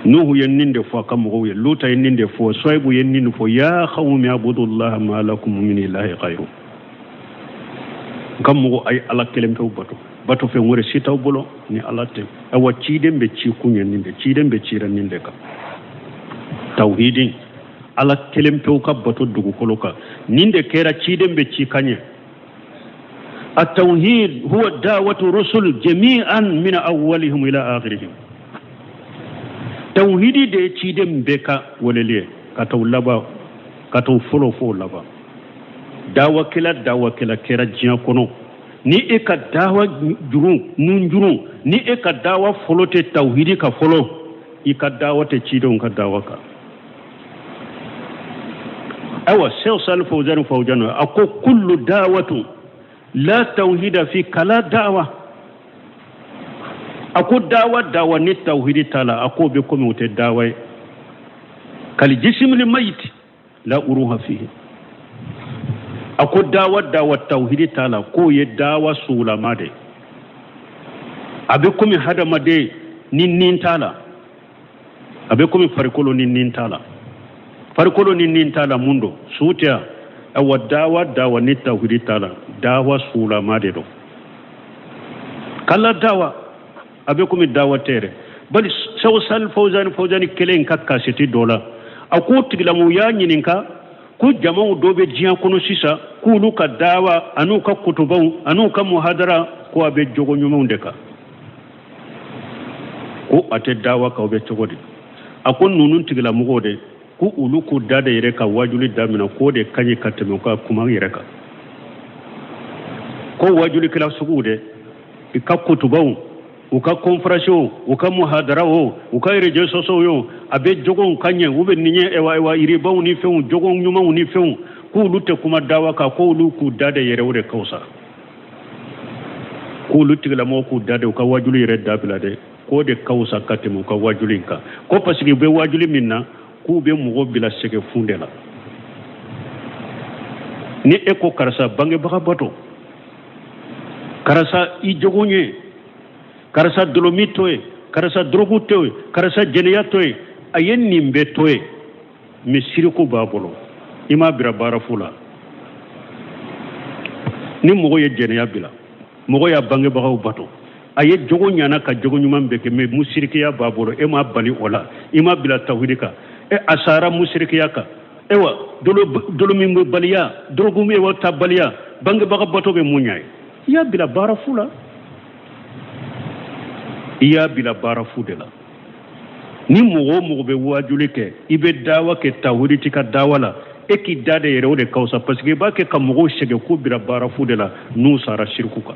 nuhu yen ninde fo kam go ye luta yen ninde fo soybu yen ninde fo ya khawmi abudullah ma lakum min ilahi ghayru kam go ay ala kelem taw bato fe ngore si taw bolo ni ala te awa ci dem be ci kun yen ninde ci dem be ci ran ninde ka tawhidin ala kelem taw ka bato dugu koloka ninde kera ci dem be ci kanye التوحيد هو دعوة الرسل جميعا من أولهم إلى آخرهم توحيدي دي تشيدم بكا ولليه كاتو لبا كاتو فلو لبا دعوة كلا كيرا جيان كونو ni e ka dawa juru nun juru ni e ka dawa folo te tawhidi ka folo i ka dawa te chidon ka dawa ka awa sel sal fawzan ako kullu dawatu la tawhida fi kala dawa ako dawa ni tawhidi tala ako be ko mute dawa kal jism li mayit la uruha fihi ako dawa tawhidi tala ko ye dawa sulama de abe ko mi hadama de nin tala abe ko mi farikolo nin tala farikolo nin tala mundo sutia awa dawa ni tawhidi tala dawa sulama de do kala dawa abe ko mi dawa tere bali sawsal fawzani kelen kakka siti dola ako tiglamu ya nyininka ku jama'u dobe jiya kono sisa ku luka dawa anu ka kutubau anu ka muhadara ko abe jogo nyuma ndeka ko ate dawa ka obe togodi akon nunun tigla mugode ku uluku dada yere ka wajuli damina ko de kanye kateme ka kuma yere ka ko wajuli kala sugude ka kutubau uka konferasyo uka muhadara uka reje soso yo abe jogon kanye ube ninye ewa iri bawu ni feun jogon nyuma ni feun ku lutte kuma dawa ka ko luku dada yere wure kausa ku lutte la mo ku dada ka wajuli yere dabila de ko de kausa katemu ka wajuli ka ko pasiki be wajuli minna ku be mugo bila sege fundela ni eko karasa bange baka bato karasa I jogonye karasa dolomitoe karasa drogutoe karasa jeneyatoe ayen nimbetoe misiriku babolo ima bira bara fula ni mogo ye jeneya bila mogo ya bange bagaw bato aye jogo nyana ka jogo nyuma beke me musirikiya babolo e ma bali ola ima bila tawhidika e asara musirikiya ka ewa dolomi mo baliya drogu me wa tabaliya bange bagaw bato be munyay ya bila bara fula iya bila bara fudela ni mogo be wajuli ke ibe dawa ke tawhidi tika dawala eki dade yere ode kausa parce que ba ke kam mogo shege ko bila bara fudela nu sara shirkuka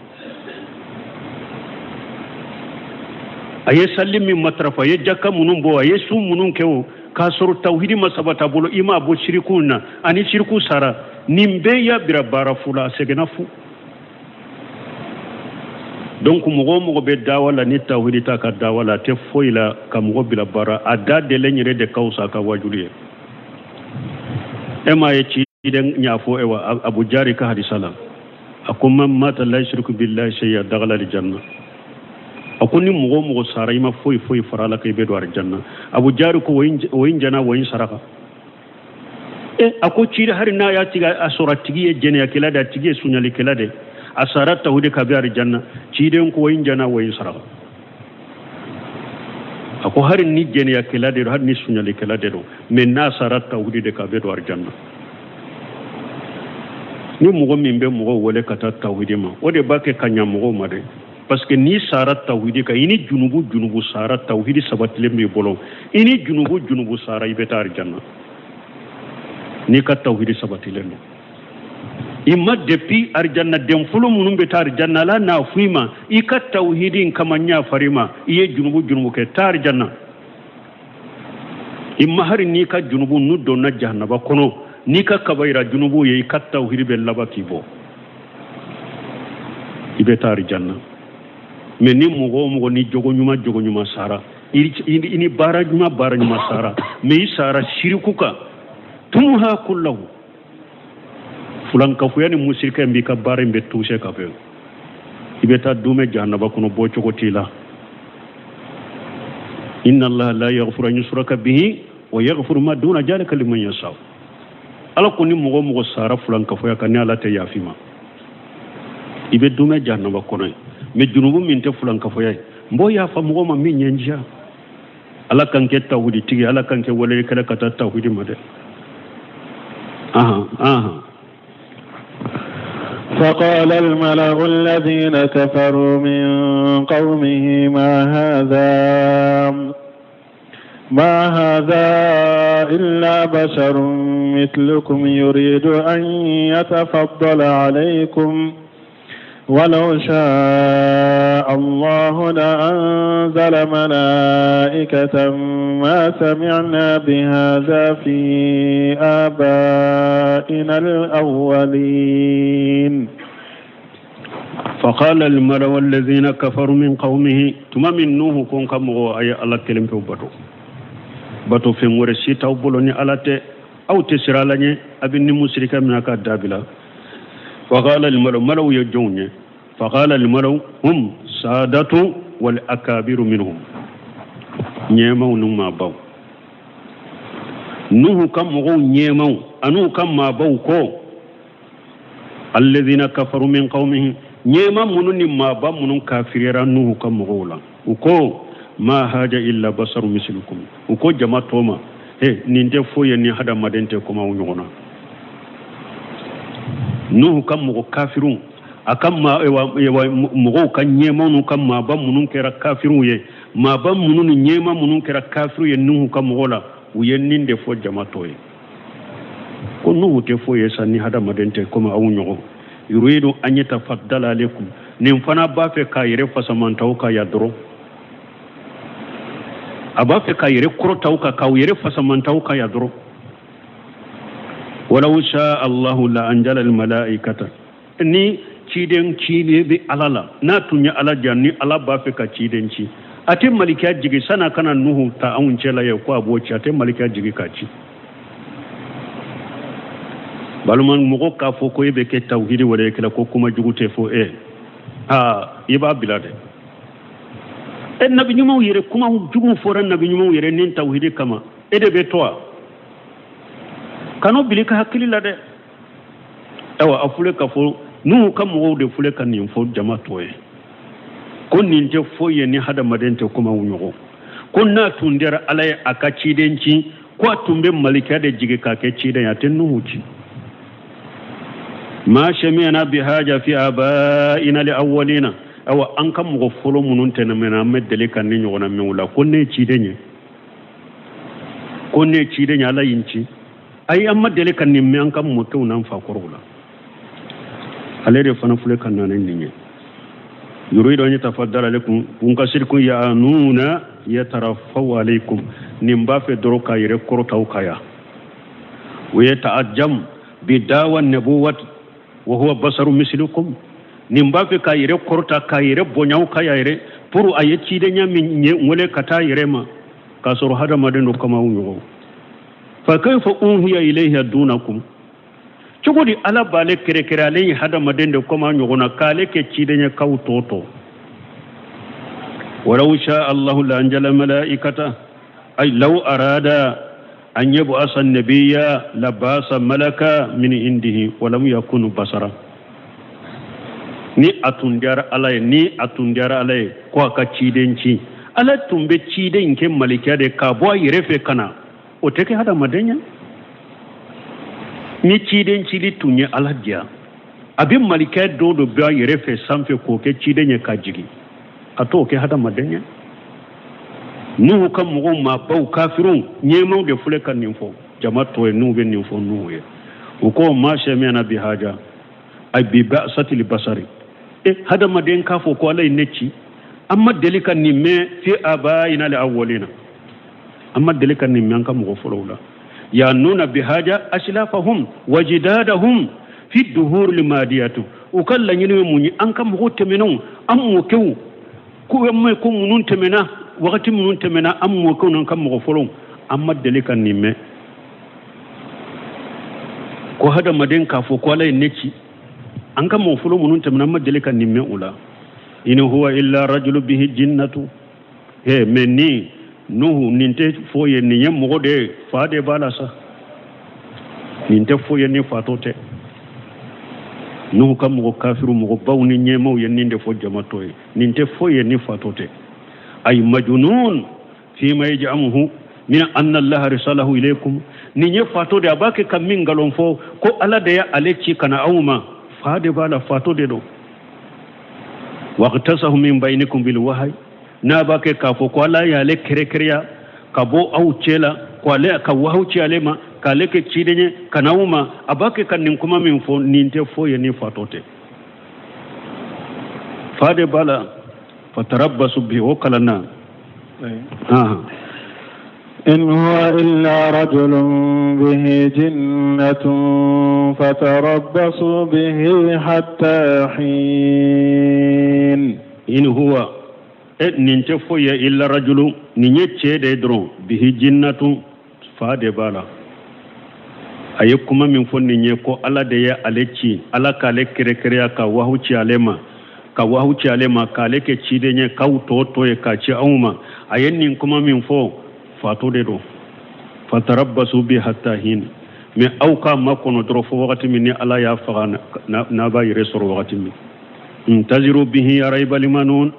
aye sallim min matrafa ye jakka munun bo aye sum munun kewo ka soro tawhidi masabata bolo ima bo shirikuna ani shirku sara nimbe ya bira bara fula segena fu donc mogo be dawala ni tawhidi ta ka dawala te foila ka mogo bila bara ada de lenyere de kausa ka wajuliye ema ye ci den nyafo ewa abu jari ka hadisala akuma mata la shirku billahi shay'a dagala al janna akuni mogo sara ima foi farala kay be do ar janna abu jari ko wayin jana wayin saraka ako ci har na ya tiga asura tigi jene ya kila da tigi sunyali kila de asara tawhid ka be ar janna ci den ko wayin jana wayin saraka ako har ni jene ya kila de har ni sunyali kila de do men na asara tawhid de ka be do ar janna ni mogo min be mogo wole kata tawhid ma o de bake kanya mogo ma de parce que ni sara tawhid ka ini junubu sara tawhid sabatle mi bolo ini junubu sara ibeta ar janna ni ka tawhid sabatle no imma depuis ar janna dem fulu munum be tar janna la na fuima i ka tawhidin kamanya farima iye junubu ke tar janna imma har ni ka junubu nu do na jahannaba kono ni ka kabaira junubu ye ka tawhid be labaki bo ibeta ar janna mais ni mogo ni jogo nyuma sara ini bara nyuma sara mais sara shirikuka tumha kullahu fulan ka fuyani musirka mbi ka bare mbe touché ka be ibeta dume jahannaba kono bo chokotila inna allaha la yaghfiru an yushraka bihi wa yaghfiru ma duna zalika liman yasha ala ko ni mogo sara fulan ka fuya kan ala te yafima ibe dume jahannaba kono me junubu min te fulan ka foyay mbo ya fa mo ma min nyenja ala kan ke tawhidi tigi ala kan ke wala kala ka tawhidi made فقال الملأ الذين كفروا من قومه ما هذا إلا بشر مثلكم يريد أن يتفضل عليكم ولو شاء الله لأنزل ملائكة ما سمعنا بهذا في آبائنا الأولين فقال الملأ الذين كفروا من قومه ثم من نوح كون كمغو أي الله كلم في باتو في مورسي تاوبولوني ألاته أو تسرالني أبني مسركا من أكاد دابلا فقال الملأ يجوني فقال الملأ هم سادة والأكابر منهم نيمو نما باو نوح كم مغو نيمو أنو كم ما باو كو الذين كفروا من قومه نيما منون ما با منون كافرين نوح كم مغولا وكو ما هاجا إلا بصر مثلكم وكو جماعة توما نينتي فوي ني هذا مدنتي كما ونيونا nuhu kan mogo kafirun akan ma mogo kan nyema nu kan ma ba munun kera kafirun ye ma ba munun nyema munun kera kafiru ye nuhu kan mogo la u ye ninde fo jamato ye ko nuhu te fo ye sanni hada madente kuma awu nyogo yuridu an yatafaddala alaikum nin fana ba fe ka yere fasamantaw ka ya doro aba fe ka yere krotaw ka yere fasamantaw ka ya doro ولو شاء الله لأنزل الملائكة ni ciden cide be alala na tunya ala janni ala ba fe ka ciden ci ate malika jigi sana kana nuhu ta an cela ya ko aboci ate malika jigi ka ci baluman mugo ka fo ko be ke tawhidi wala kala ko kuma jugute fo iba bilade en nabi nyuma yere kuma jugu foran nabi nyuma yere nin tawhidi kama ede be toa kano bilika hakili la de awa afule ka fo nu kam wo de fule kan nin fo jamato e kon nin te fo ye ni hada madente kuma wunyo kon na tundera alay aka cidenci ko tumbe malika de jige ka ke ciden ya ten nuhuci ma shamina bi haja fi abaina li awwalina awa an kam go folo munun ten mena meddele kan ni nyona mewla kon ne cidenya la yinci ay amma dele kan ni men kam mutu nan fa korula alere fana fule kan nan ni يريد أن يتفضل عليكم ونكسركم يعنون يترفوا عليكم نمبا في دروكا يركرو توكايا ويتعجم بدعوى النبوة وهو بصر مثلكم نمبا في كايري كورتا كايري بونيو كايري pour ayeti de nyami ngole kata yirema kasoro hada madendo kama unyo fa kayfa unhiya ilayhi dunakum chugudi ala bale kere kere ale hada madendo kama unyo na kale ke chidenya kautoto walau sha Allah la anjala malaikata ay law arada an yab'asa an-nabiyya labasa malaka min indihi wa lam yakun basara ni atundiyar alai ko aka cidenci ala tumbe ciden ke malikiya da ka bo yirefe kana o take hada madanya ni cidenci li tunye aladiya abin malikiya do ba yirefe sanfe ko ke cidenye ka jigi ato ke hada madanya nu kan mu ma bau kafirun nyemo de fule kan ninfo jama'to e nu be ninfo nu ye ko ma shemena bi haja ay bi ba'sati basari hada maden kafo ko alai necci amma delikan ni me fi abaina al awwalina amma delikan ni man kam go folowla ya nuna bi haja ashlafahum wajidadahum fi duhur limadiyatu ukalla nyini munyi an kam go temenon am mo kew ku yamma ko munun temena wakati munun temena am mo ko non kam go folon amma delikan ni me ko hada maden kafo ko alai necci an kan mun fulo munun tamna madalika nimme ula in huwa illa rajulu bihi jinnatu he menni nuhu ninte foye ni nyam mo de faade bala sa ninte foye ni fatote nuhu kam mo kafiru mo bawni nyemo yenninde fo jamato ninte foye ni fatote ay majnun fi ma yaj'amuhu min anna allaha risalahu ilaykum ni nye fatode abake kam min galon fo ko ala de ya aleci kana awma faade bala fatode do waqtasahu min bainakum bil wahyi na bake ka fo ko ala ya le kere ka bo au chela ko ale ka wahu chale ma ka le ke chidenye kanawuma abake kan nin kuma min fo ninte fo ye ni fatote faade bala fatarabbasu bi wakalana إن هو إلا رجل به جنة فتربصوا به حتى حين إن هو ننتفوي إلا رجل نيتشي ديدرون به جنة فادبالا أيكما من فن نيكو ألا ديا أليتشي ألا كالك كريكريا كواهوشي عليما كواهوشي عليما كالك تشيدني كاوتوتو يكاتشي أوما أين كما من فو fatode do fatarabbasu bi hatta hin me awka makono dro fo wakati min ala ya faga na ba yire soro wakati min intaziru bihi rayba limanun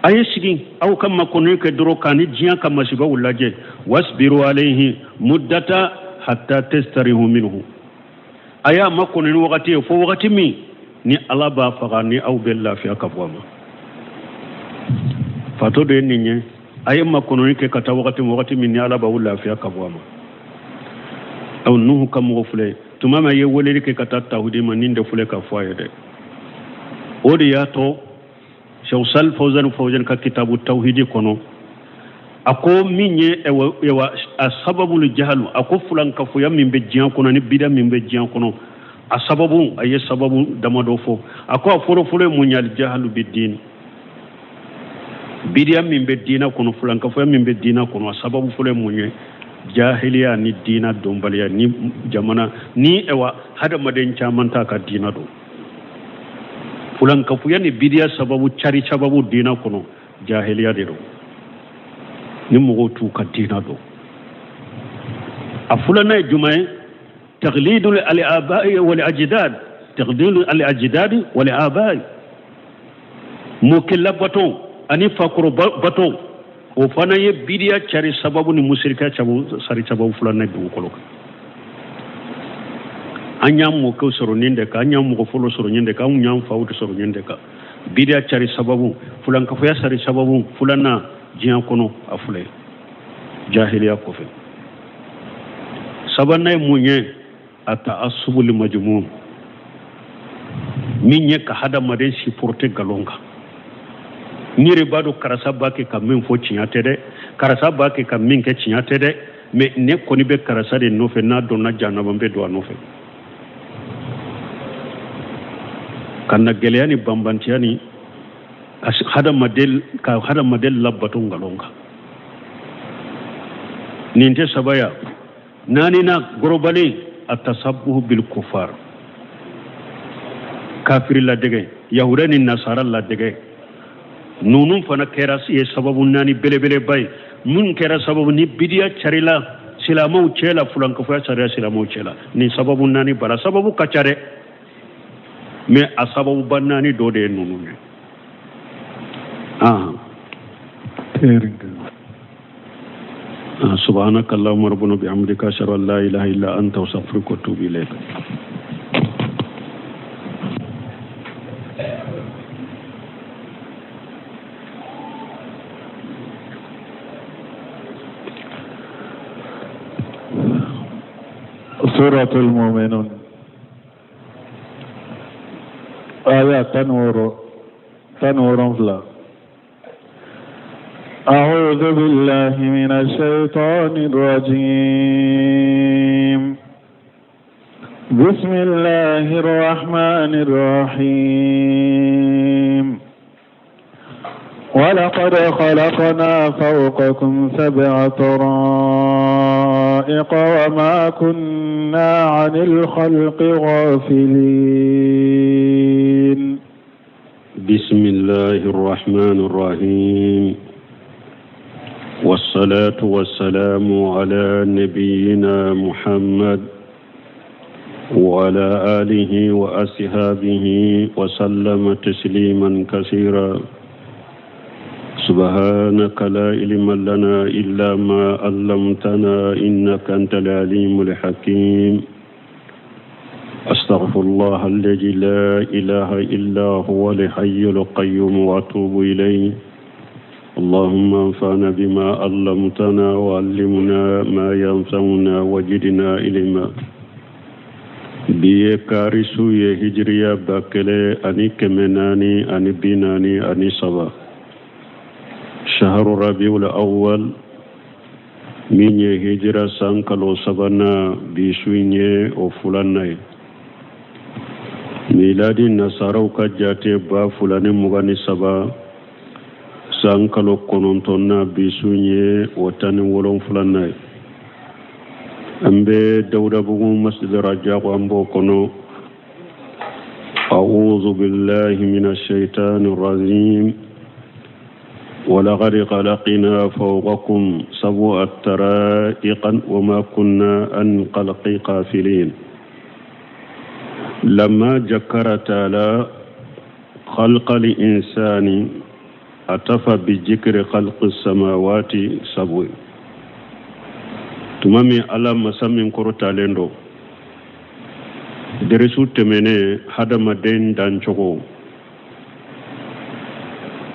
ayishigi awka makono ke dro kani jiya kama shiba ulaje wasbiru alayhi muddata hatta tastarihu minhu aya makono ni wakati fo wakati min ni ala ba faga ni aw bella fi akabwama fatode ninye ayema kono ke kata wakati min ala ba wala fi akabwama aw nuhu kam go fule tumama ye woleli ke kata tawhidi maninde fule ka foye de odi ya to shawsal fawzan ka kitabu tawhidi kono ako minye ewa asababu li jahlu ako fulan ka fo yam min be jian kono ni bida min be jian kono asababu aye sababu damado fo ako aforo fule munyal jahlu bidin bidiya min be dina kono fulanka fo min be dina kono sababu fule munye jahiliya ni dina dombaliya ni jamana ni ewa hada maden chamanta ka dina do fulanka fo yani bidiya sababu chari sababu dina kono jahiliya de do ni mo tu ka dina do afulana jumae taqlidul al-aba'i wal ajdad taqlidul al-ajdad wal aba'i mukillabaton ani fakuru bato o fana ye bidiya cari sababu ni musirika sari sababu fulana du koloka anya mo ko soro ninde ka anya mo ko folo soro ninde ka anya fawto soro ninde ka bidiya cari sababu fulan ka foya sari sababu fulana jian kono afule jahiliya ko fe sabanay munye ata asubul majmum min ye ka hadamaden supporte galonga nire bado karasa bake ka min fo cinyate de karasa bake ka min ke cinyate de mais ne koni be karasa de no fe na donna janaba be do no fe kanna geleyani bambantiani hadamaden labbatun galonga ninte sabaya nani na gorobali atasabbuh bil kufar kafir la dege yahudani nasara la dege nunun fana kera ye sababu nani bele bay mun kera sababu ni bidiya charila silamau chela fulan ko fa charia silamau chela ni sababu nani bara sababu kachare me asababu banani do de nunun سبحانك اللهم ربنا بحمدك أشهد أن لا إله إلا أنت أستغفرك وأتوب إليك. سورة المؤمنون آية تنور فلا أعوذ بالله من الشيطان الرجيم بسم الله الرحمن الرحيم ولقد خلقنا فوقكم 7 طرائق وما كنا عن الخلق غافلين. بسم الله الرحمن الرحيم والصلاة والسلام على نبينا محمد وعلى آله وأصحابه وسلم تسليما كثيرا. سبحانك لا علم لنا إلا ما علمتنا إنك أنت العليم الحكيم. أستغفر الله الذي لا إله إلا هو الحي القيوم وأتوب إليه. اللهم انفعنا بما علمتنا وعلمنا ما ينفعنا وجدنا علما. biye karisu ye hijriya bakele ani kemenani ani binani ani saba shahru rabiul awwal minye hijra sankalo sabana bisuinye o fulanay miladi nasaraw ka jate ba fulani mugani saba sankalo konontonna bisunye wotani wolon fulanay ambe dawda bugu masjid rajaq ambo kono. a'udhu billahi minash shaitanir rajim ولقد خلقنا فوقكم 7 طرائق وما كنا عن خلق غافلين. لما ذكر تعالى خلق الإنسان أتفى بذكر خلق السماوات 7. tumami ala masamin korota lendo deresu temene hadamaden dan chogo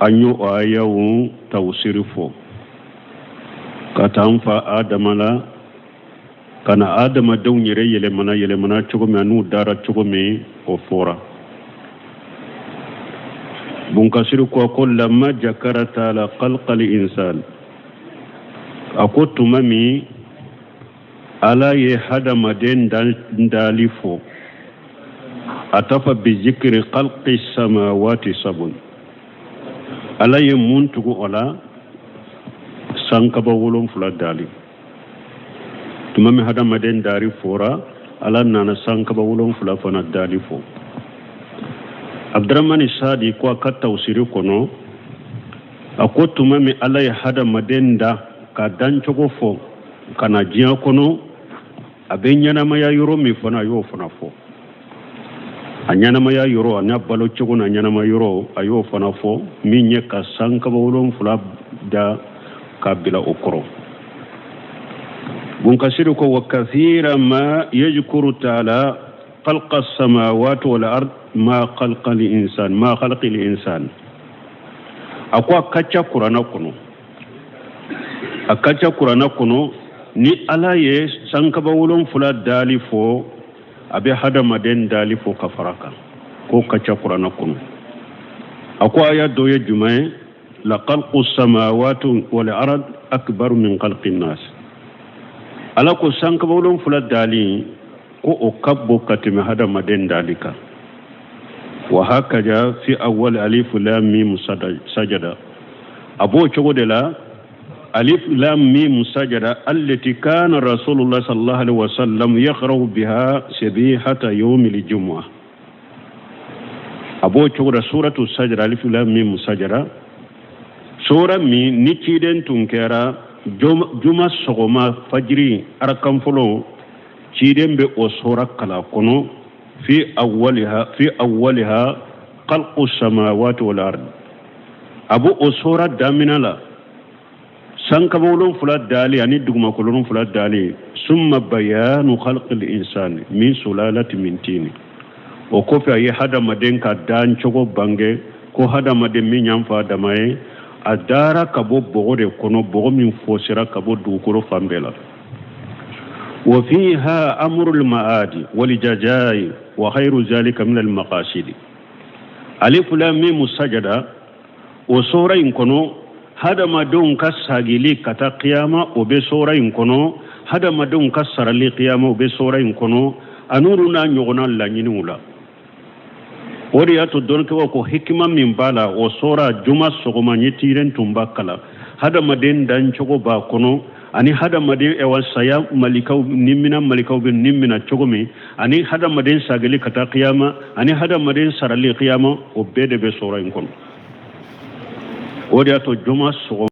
anyo ayawu tawsirifo katamfa adamala kana adama dawnyere yele mana chogo me anu dara chogo me o fora bunkasiru ko lamma jakarata la khalqal insan akotumami ala ye hadamaden dalifo atafa bi zikri khalqi samawati 7 ala ye muntugo ola sankaba wolon fula dali tumami hadamaden dari fora ala nana sankaba wolon fula fana dalifo. Abdurrahman Sadi ko ka tawsiri kono akotumami ala ye hadamaden da ka dancogo fo kana jiya kono abe ɲanamaya yoro min fana yo fana fo a ɲanamaya yoro a n'a balo cogo na ɲanama yoro a yo fana fo min ye ka sankaba 7 da ka bila o kɔrɔ. bunkasiri ko wa kathira ma yajkuru ta'ala khalqa as-samawati wal ard ma khalqa al-insan ma khalqi al-insan akwa kacha qur'ana kono ni ala ye sankaba 7 dali fo abe hadamaden dali fo kafaraka ko kacha qur'ana kun ako aya do ye jumae la khalqu samawati wal ard akbar min khalqi nas ala ko sanka bawlon fula dali ko o kabbo katime hada maden dalika wa hakaja fi awwal alif lam mim sajada abo chogo de la alif lam mim sajada allati kana rasulullah sallallahu alaihi wasallam yaqra'u biha sabihata yawm al-jum'ah abo chogo da suratu sajada alif lam mim sajada sura mi nikiden tunkera juma sogoma fajri arakan folo ciden be o sura kala kono fi awwaliha khalqu samawati wal ard abu o sura daminala sanka bawlon fula dali ani duguma kolon fula dali summa bayanu khalqil insani min sulalati min tin o ko fa yi hada maden ka dan chogo bange ko hada maden min yamfa damaye adara kabo bogode kono bogo min fosira kabo dukuro fambela wa fiha amrul maadi wal jajai wa khairu zalika min al maqasid alif lam mim sajada o sura in kono hada madon kasagili kata qiyama o be sura in kono hada madon kasarali qiyama o be sura in kono anuruna nyogona la nyinula ori ato donke ko hikima min bala o sora juma sogoma nyitiren tumbakala hada maden dan chogo ba kono ani hada maden e wasaya malikaw bin nimmina chogomi ani hada maden sagali kata qiyama ani hada maden sarali qiyama o bede be sora in kono ori ato juma sogoma